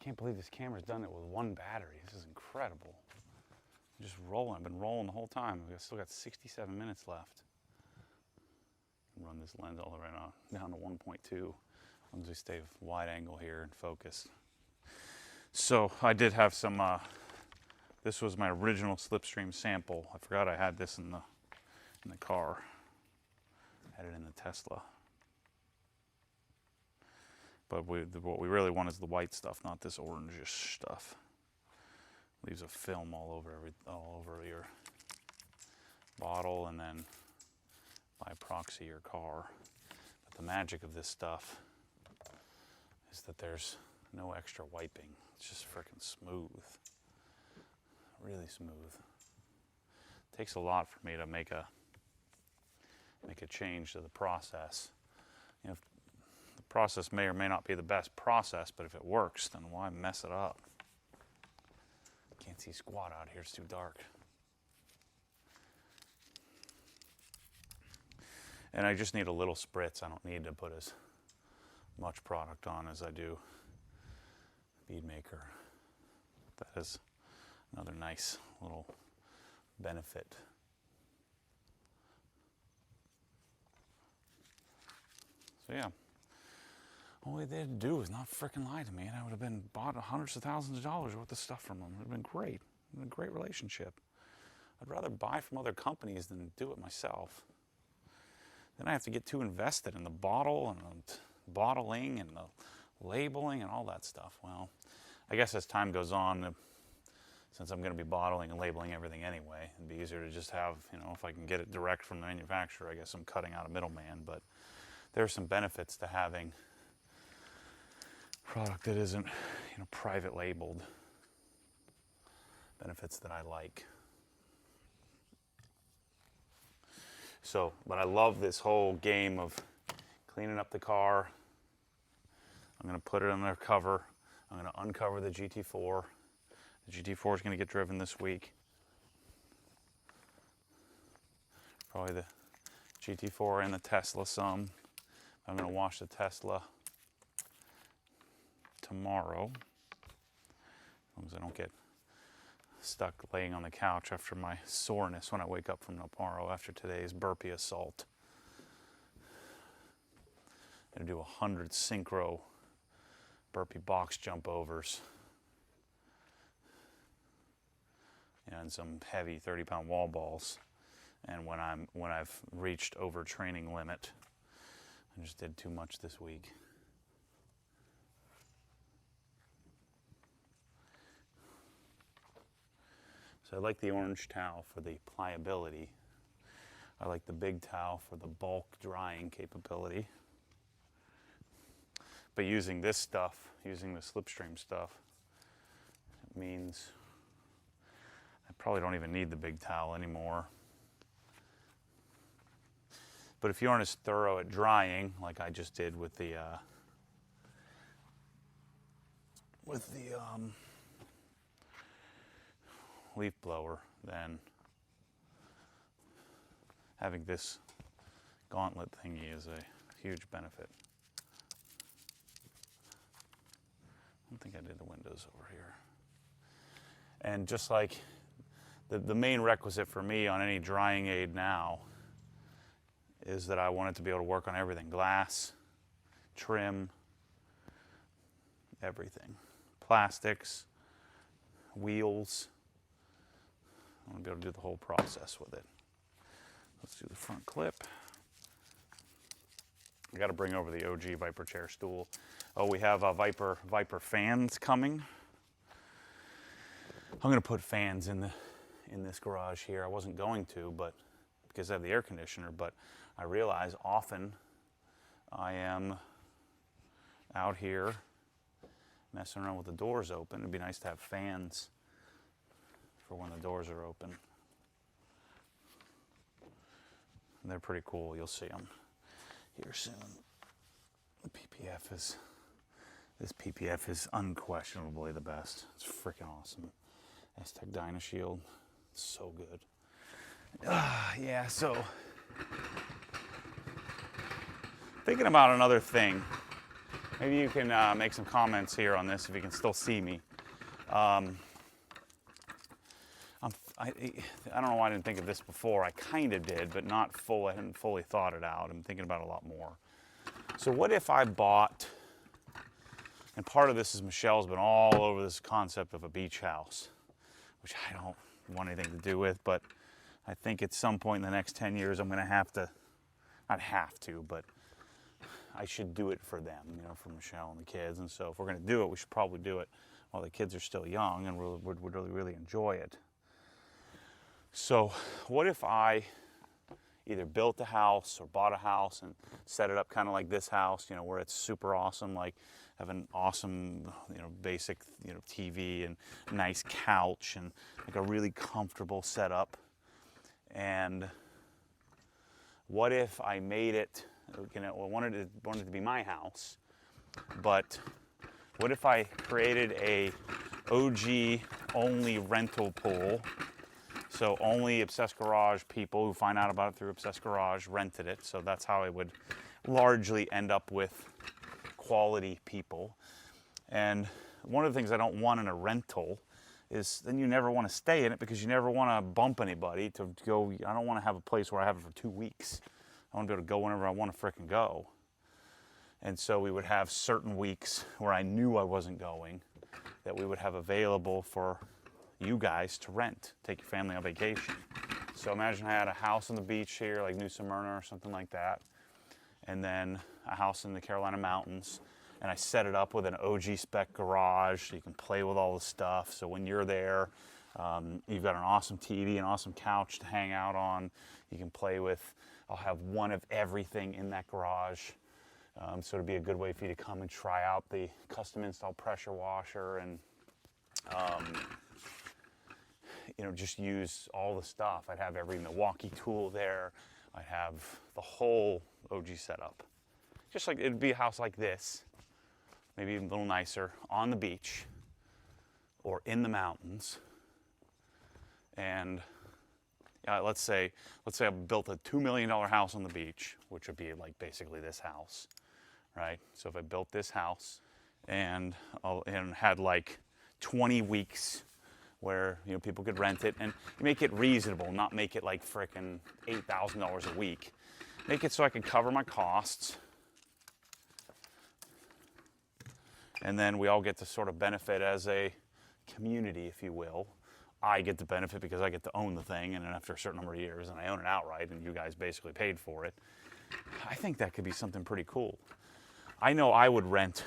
can't believe this camera's done it with one battery. This is incredible. I'm just rolling. I've been rolling the whole time. I've still got 67 minutes left. Run this lens all the way down to 1.2. As long as we stay wide angle here and focused. So I did have some, this was my original Slipstream sample. I forgot I had this in the car. I had it in the Tesla. But what we really want is the white stuff, not this orangish stuff. Leaves a film all over your bottle and then by proxy your car. But the magic of this stuff is that there's no extra wiping. It's just freaking smooth. Really smooth. It takes a lot for me to make a change to the process. You know, the process may or may not be the best process, but if it works, then why mess it up? Can't see squat out here, it's too dark. And I just need a little spritz. I don't need to put as much product on as I do Beadmaker. That is another nice little benefit. So yeah, all they had to do was not frickin' lie to me, and I would have been bought hundreds of thousands of dollars worth of stuff from them. It would have been great. It would have been a great relationship. I'd rather buy from other companies than do it myself. Then I have to get too invested in the bottle and the bottling and the labeling and all that stuff. Well, I guess as time goes on, since I'm going to be bottling and labeling everything anyway, it'd be easier to just have, you know, if I can get it direct from the manufacturer, I guess I'm cutting out a middleman. But there are some benefits to having product that isn't, you know, private labeled. Benefits that I like. So, but I love this whole game of cleaning up the car. I'm going to put it under cover. I'm going to uncover the GT4. The GT4 is going to get driven this week. Probably the GT4 and the Tesla some. I'm going to wash the Tesla tomorrow. As long as I don't get stuck laying on the couch after my soreness when I wake up from tomorrow after today's burpee assault. I'm going to do 100 synchro burpee box jump overs and some heavy 30-pound wall balls. And when I've reached overtraining limit, I just did too much this week. So I like the orange towel for the pliability. I like the big towel for the bulk drying capability. But using this stuff, using the Slipstream stuff, it means I probably don't even need the big towel anymore. But if you aren't as thorough at drying, like I just did with the leaf blower, then having this gauntlet thingy is a huge benefit. I don't think I did the windows over here. And just like the main requisite for me on any drying aid now is that I want it to be able to work on everything. Glass, trim, everything. Plastics, wheels. I want to be able to do the whole process with it. Let's do the front clip. I got to bring over the OG Viper chair stool. Oh, we have Viper fans coming. I'm going to put fans in this garage here. I wasn't going to, but because I have the air conditioner, but I realize often I am out here messing around with the doors open. It'd be nice to have fans for when the doors are open. And they're pretty cool. You'll see them here soon. This PPF is unquestionably the best. It's freaking awesome. S-Tech Dynashield, it's so good. Yeah, so thinking about another thing Maybe you can make some comments here on this if you can still see me. I don't know why I didn't think of this before. I kind of did, but not full. I hadn't fully thought it out. I'm thinking about it a lot more. So what if I bought, and part of this is Michelle's been all over this concept of a beach house, which I don't want anything to do with, but I think at some point in the next 10 years I'm going to have to, not have to, but I should do it for them, you know, for Michelle and the kids. And so if we're going to do it, we should probably do it while the kids are still young and would really enjoy it. So what if I either built a house or bought a house and set it up kind of like this house, you know, where it's super awesome, like have an awesome, you know, basic, you know, TV and nice couch and like a really comfortable setup. And what if I made it, you know, I wanted it to be my house, but what if I created a OG only rental pool? So only Obsessed Garage people who find out about it through Obsessed Garage rented it. So that's how I would largely end up with quality people. And one of the things I don't want in a rental is then you never want to stay in it because you never want to bump anybody to go. I don't want to have a place where I have it for 2 weeks. I want to be able to go whenever I want to frickin' go. And so we would have certain weeks where I knew I wasn't going that we would have available for you guys to rent, take your family on vacation. So imagine I had a house on the beach here, like New Smyrna or something like that, and then a house in the Carolina Mountains, and I set it up with an OG-spec garage so you can play with all the stuff. So when you're there, you've got an awesome TV, an awesome couch to hang out on. You can play with, I'll have one of everything in that garage. So it'd be a good way for you to come and try out the custom installed pressure washer and you know, just use all the stuff. I'd have every Milwaukee tool there. I'd have the whole OG setup. Just like it'd be a house like this, maybe even a little nicer, on the beach or in the mountains. And let's say I built a $2 million house on the beach, which would be like basically this house, right? So if I built this house and had like 20 weeks where, you know, people could rent it and make it reasonable, not make it like frickin' $8,000 a week. Make it so I can cover my costs. And then we all get to sort of benefit as a community, if you will. I get the benefit because I get to own the thing, and then after a certain number of years, and I own it outright, and you guys basically paid for it. I think that could be something pretty cool. I know I would rent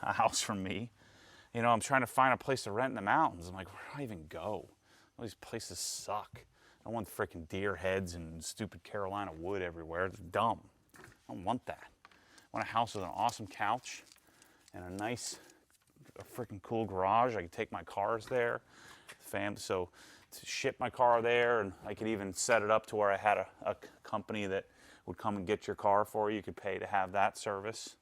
a house from me. You know, I'm trying to find a place to rent in the mountains. I'm like, where do I even go? All these places suck. I don't want freaking deer heads and stupid Carolina wood everywhere. It's dumb. I don't want that. I want a house with an awesome couch and a nice, freaking cool garage. I could take my cars there. So to ship my car there, and I could even set it up to where I had a company that would come and get your car for you. You could pay to have that service.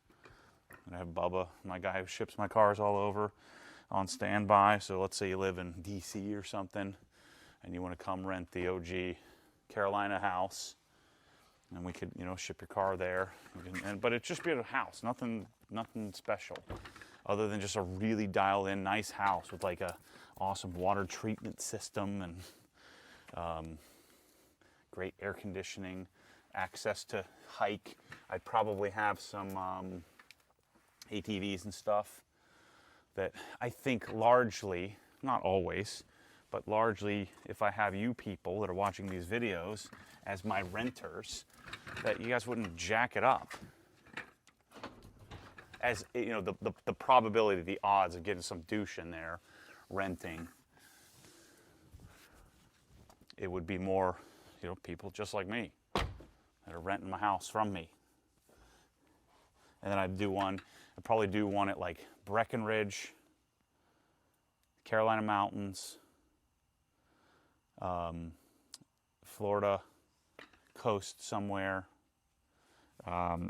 And I have Bubba, my guy who ships my cars all over, on standby. So let's say you live in DC or something and you want to come rent the OG Carolina house, and we could, you know, ship your car there. But it'd just be a house, nothing special, other than just a really dialed in nice house with like a awesome water treatment system and great air conditioning, access to hike. I'd probably have some ATVs and stuff that I think largely, not always, but largely if I have you people that are watching these videos as my renters, that you guys wouldn't jack it up. As you know, the probability, the odds of getting some douche in there renting, it would be more, you know, people just like me that are renting my house from me. And then I'd probably do one at like Breckenridge, Carolina Mountains, Florida coast somewhere,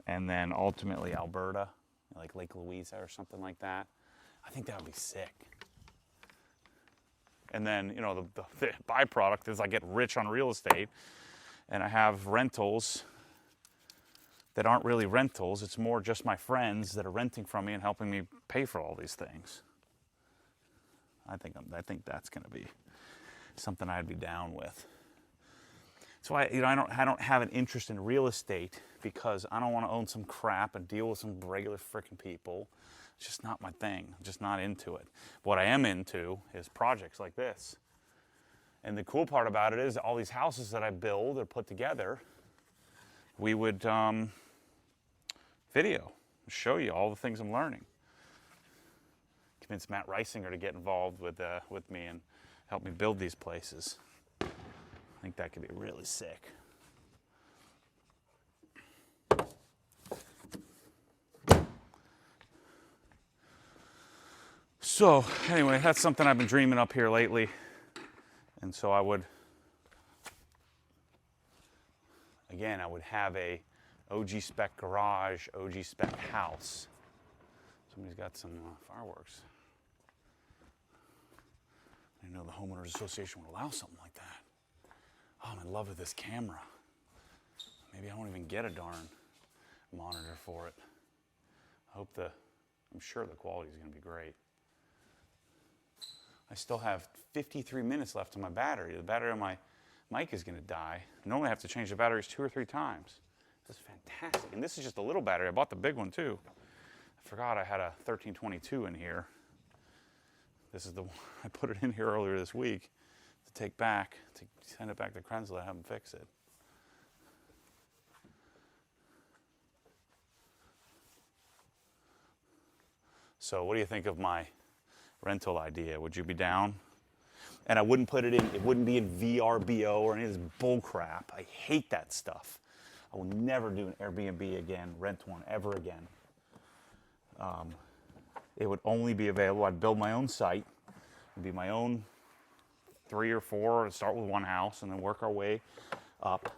and then ultimately Alberta, like Lake Louisa or something like that. I think that would be sick. And then, you know, the byproduct is I get rich on real estate and I have rentals that aren't really rentals. It's more just my friends that are renting from me and helping me pay for all these things. I think that's going to be something I'd be down with. So I don't have an interest in real estate because I don't want to own some crap and deal with some regular freaking people. It's just not my thing. I'm just not into it. What I am into is projects like this. And the cool part about it is all these houses that I build or put together, we would video, show you all the things I'm learning. Convince Matt Reisinger to get involved with me and help me build these places. I think that could be really sick. So anyway, that's something I've been dreaming up here lately. And so I would have a OG-spec garage, OG-spec house. Somebody's got some fireworks. I didn't know the Homeowners Association would allow something like that. Oh, I'm in love with this camera. Maybe I won't even get a darn monitor for it. I'm sure the quality is going to be great. I still have 53 minutes left on my battery. The battery on my mic is going to die. Normally I have to change the batteries 2 or 3 times. This is fantastic. And this is just a little battery. I bought the big one too. I forgot I had a 1322 in here. This is the one I put it in here earlier this week to take back, to send it back to Krenzel to have them fix it. So what do you think of my rental idea? Would you be down? And I wouldn't put it in, it wouldn't be in VRBO or any of this bull crap. I hate that stuff. I will never do an Airbnb again, rent one ever again. It would only be available, I'd build my own site. It'd be my own 3 or 4, start with one house and then work our way up.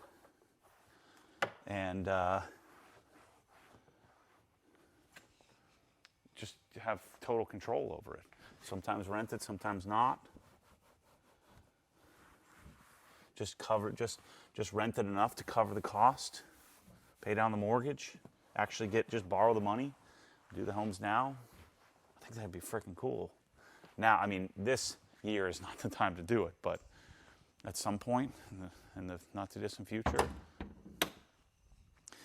And just have total control over it. Sometimes rent it, sometimes not. Just rent it enough to cover the cost, pay down the mortgage, actually just borrow the money, do the homes now. I think that'd be freaking cool. Now, I mean, this year is not the time to do it, but at some point in the not too distant future,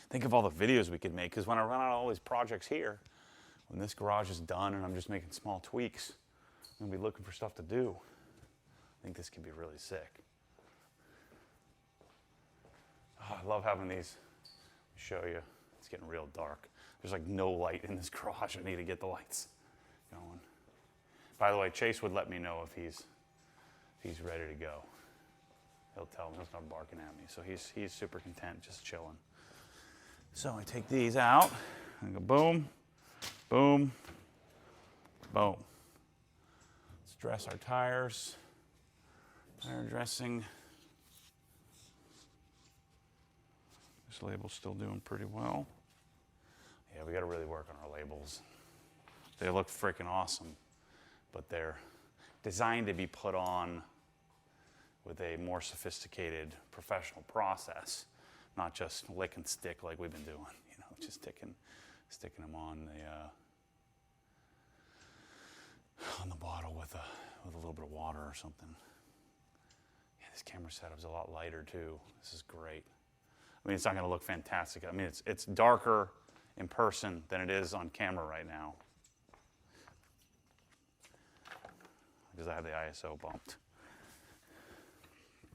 think of all the videos we could make, because when I run out of all these projects here, when this garage is done and I'm just making small tweaks, I'm gonna be looking for stuff to do. I think this could be really sick. Oh, I love having these. Let me show you. It's getting real dark. There's like no light in this garage. I need to get the lights going. By the way, Chase would let me know if he's ready to go. He'll tell me. He'll start barking at me. So he's super content, just chilling. So I take these out and go boom, boom, boom. Let's dress our tires. Tire dressing. This label's still doing pretty well. Yeah, we got to really work on our labels. They look freaking awesome, but they're designed to be put on with a more sophisticated professional process, not just lick and stick like we've been doing. You know, just sticking them on the bottle with a little bit of water or something. Yeah, this camera setup's a lot lighter too. This is great. I mean, it's not going to look fantastic. I mean, it's darker in person than it is on camera right now, because I have the ISO bumped.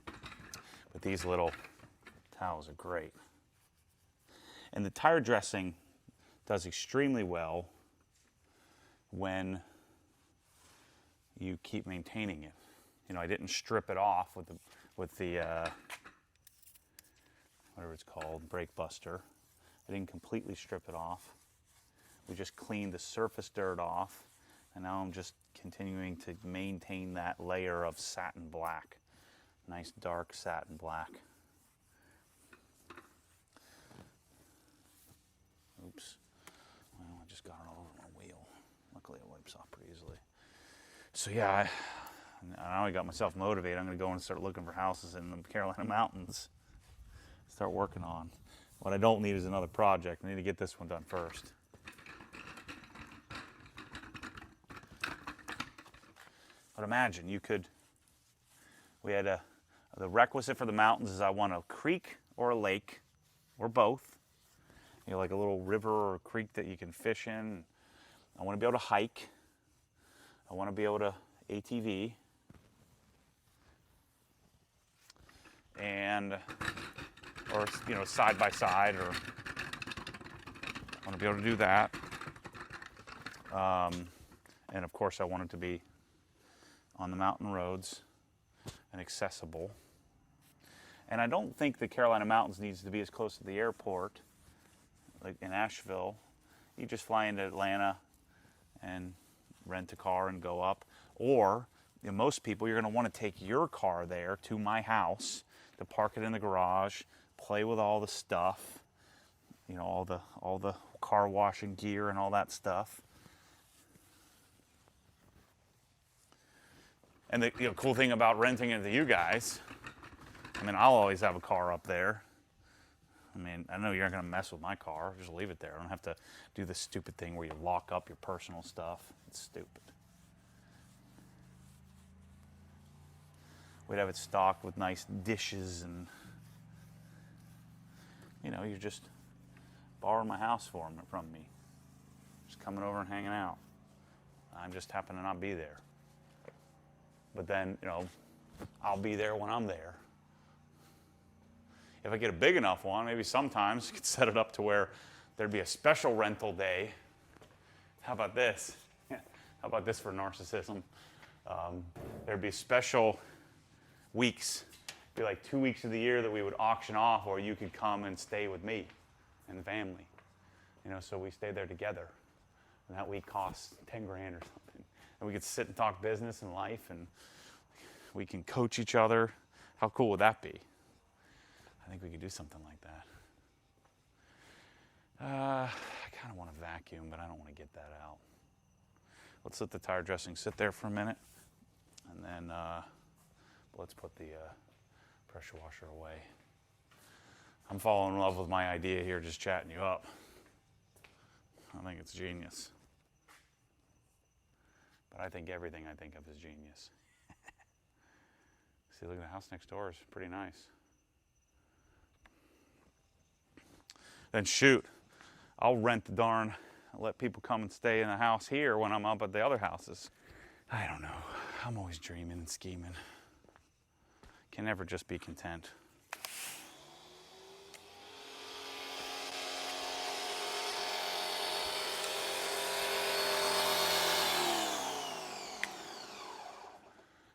But these little towels are great. And the tire dressing does extremely well when you keep maintaining it. You know, I didn't strip it off with the whatever it's called, brake buster. I didn't completely strip it off. We just cleaned the surface dirt off, and now I'm just continuing to maintain that layer of satin black. Nice dark satin black. Oops. Well, I just got it all over my wheel. Luckily it wipes off pretty easily. So yeah, I got myself motivated. I'm going to go and start looking for houses in the Carolina mountains. Start working on. What I don't need is another project. I need to get this one done first. But imagine we had the requisite for the mountains is I want a creek or a lake or both. You know, like a little river or a creek that you can fish in. I want to be able to hike. I want to be able to ATV. And, or, you know, side by side, or I want to be able to do that. And of course I want it to be on the mountain roads and accessible. And I don't think the Carolina Mountains needs to be as close to the airport, like in Asheville. You just fly into Atlanta and rent a car and go up. Or, you know, most people, you're going to want to take your car there to my house to park it in the garage, play with all the stuff, you know, all the car washing gear and all that stuff. And the cool thing about renting it to you guys, I mean, I'll always have a car up there. I mean, I know you're not going to mess with my car. Just leave it there. I don't have to do this stupid thing where you lock up your personal stuff. It's stupid. We'd have it stocked with nice dishes and, you know, you're just borrowing my house from me. Just coming over and hanging out. I just happen to not be there. But then, you know, I'll be there when I'm there. If I get a big enough one, maybe sometimes you could set it up to where there'd be a special rental day. How about this? How about this for narcissism? There'd be special weeks, be like 2 weeks of the year that we would auction off, or you could come and stay with me and the family. You know, so we stay there together. And that week costs 10 grand or something. And we could sit and talk business and life, and we can coach each other. How cool would that be? I think we could do something like that. I kind of want to vacuum, but I don't want to get that out. Let's let the tire dressing sit there for a minute, and then let's put the pressure washer away. I'm falling in love with my idea here, just chatting you up. I think it's genius. But I think everything I think of is genius. See, look at the house next door. It's pretty nice. Then shoot, I'll rent the darn, let people come and stay in the house here when I'm up at the other houses. I don't know. I'm always dreaming and scheming. Can never just be content.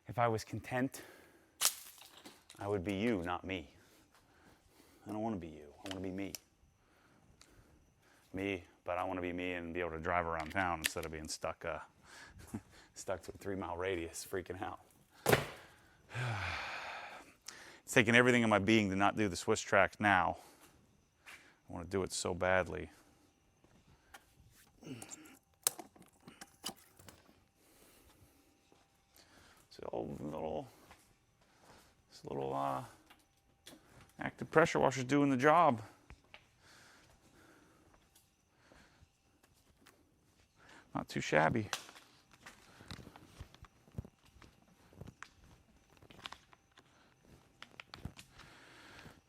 If I was content, I would be you, not me. I don't want to be you. I want to be me. Me, but I want to be me and be able to drive around town instead of being stuck stuck to a 3-mile radius, freaking out. It's taking everything in my being to not do the Swiss tracks now. I want to do it so badly. So this little active pressure washer's doing the job. Not too shabby.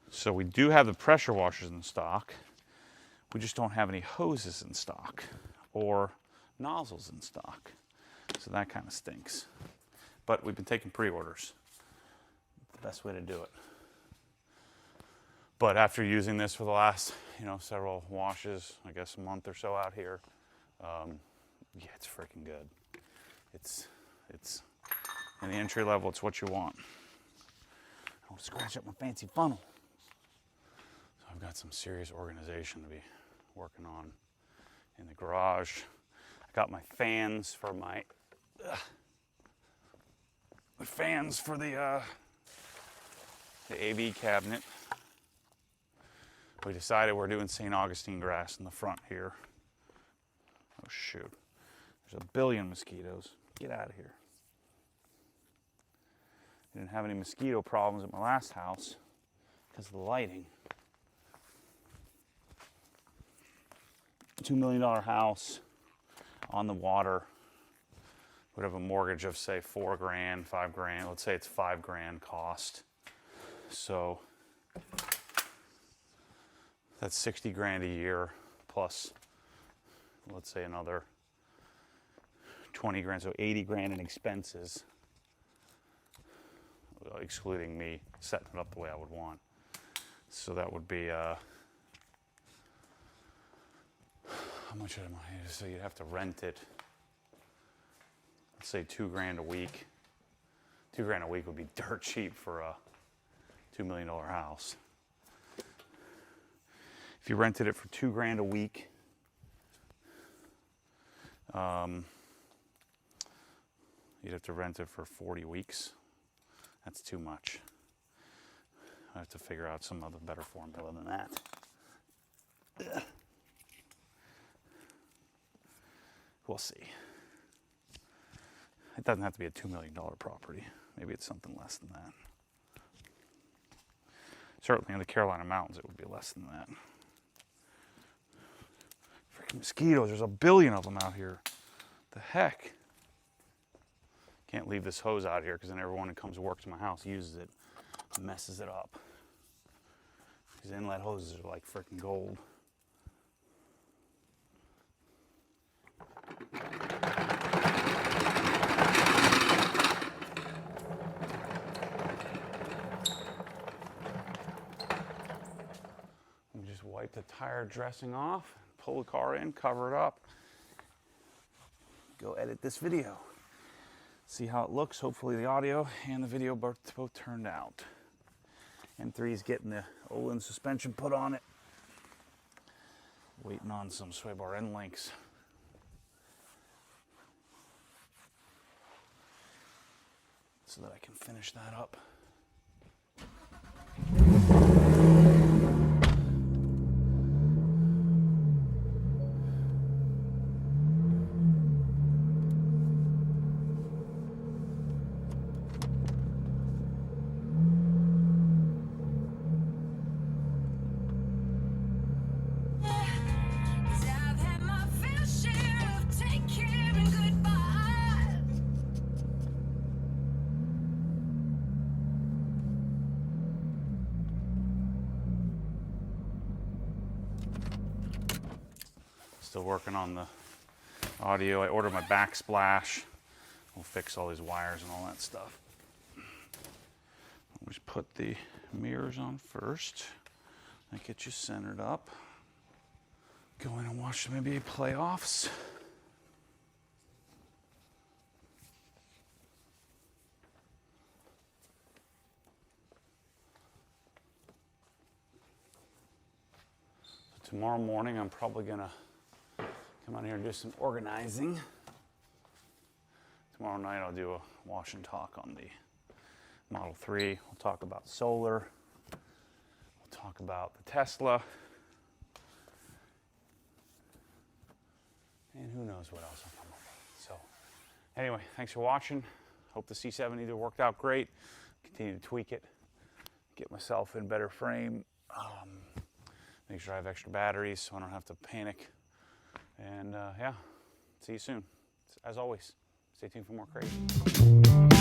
So we do have the pressure washers in stock. We just don't have any hoses in stock or nozzles in stock. So that kind of stinks. But we've been taking pre-orders. The best way to do it. But after using this for the last, several washes, I guess a month or so out here, yeah, it's freaking good. It's in the entry level, it's what you want. I want to scratch up my fancy funnel. So I've got some serious organization to be working on in the garage. I got my fans for the AV cabinet. We decided we're doing St. Augustine grass in the front here. Oh shoot, there's a billion mosquitoes. Get out of here. I didn't have any mosquito problems at my last house because of the lighting. $2 million house on the water would have a mortgage of say 4 grand, 5 grand. Let's say it's 5 grand cost. So that's 60 grand a year plus, let's say another 20 grand, so 80 grand in expenses, excluding me setting it up the way I would want. So that would be, how much am I? So you'd have to rent it. Let's say 2 grand a week. 2 grand a week would be dirt cheap for a $2 million house. If you rented it for 2 grand a week, you'd have to rent it for 40 weeks. That's too much. I have to figure out some other better formula than that. Ugh. We'll see. It doesn't have to be a $2 million property. Maybe it's something less than that. Certainly in the Carolina mountains, it would be less than that. Freaking mosquitoes, there's a billion of them out here. The heck? Can't leave this hose out here because then everyone who comes to work to my house uses it, messes it up. These inlet hoses are like freaking gold. Just wipe the tire dressing off, pull the car in, cover it up, go edit this video. See how it looks. Hopefully the audio and the video both turned out. M3 is getting the Olin suspension put on it. Waiting on some sway bar end links. So that I can finish that up. Still working on the audio. I ordered my backsplash. We'll fix all these wires and all that stuff. I'll just put the mirrors on first. That gets you centered up. Go in and watch the NBA playoffs. So tomorrow morning I'm probably gonna come out here and do some organizing. Tomorrow night I'll do a wash and talk on the Model 3. We'll talk about solar. We'll talk about the Tesla. And who knows what else I'll come up with. So anyway, thanks for watching. Hope the C70 worked out great. Continue to tweak it. Get myself in better frame. Make sure I have extra batteries so I don't have to panic. And yeah, see you soon. As always, stay tuned for more crazy.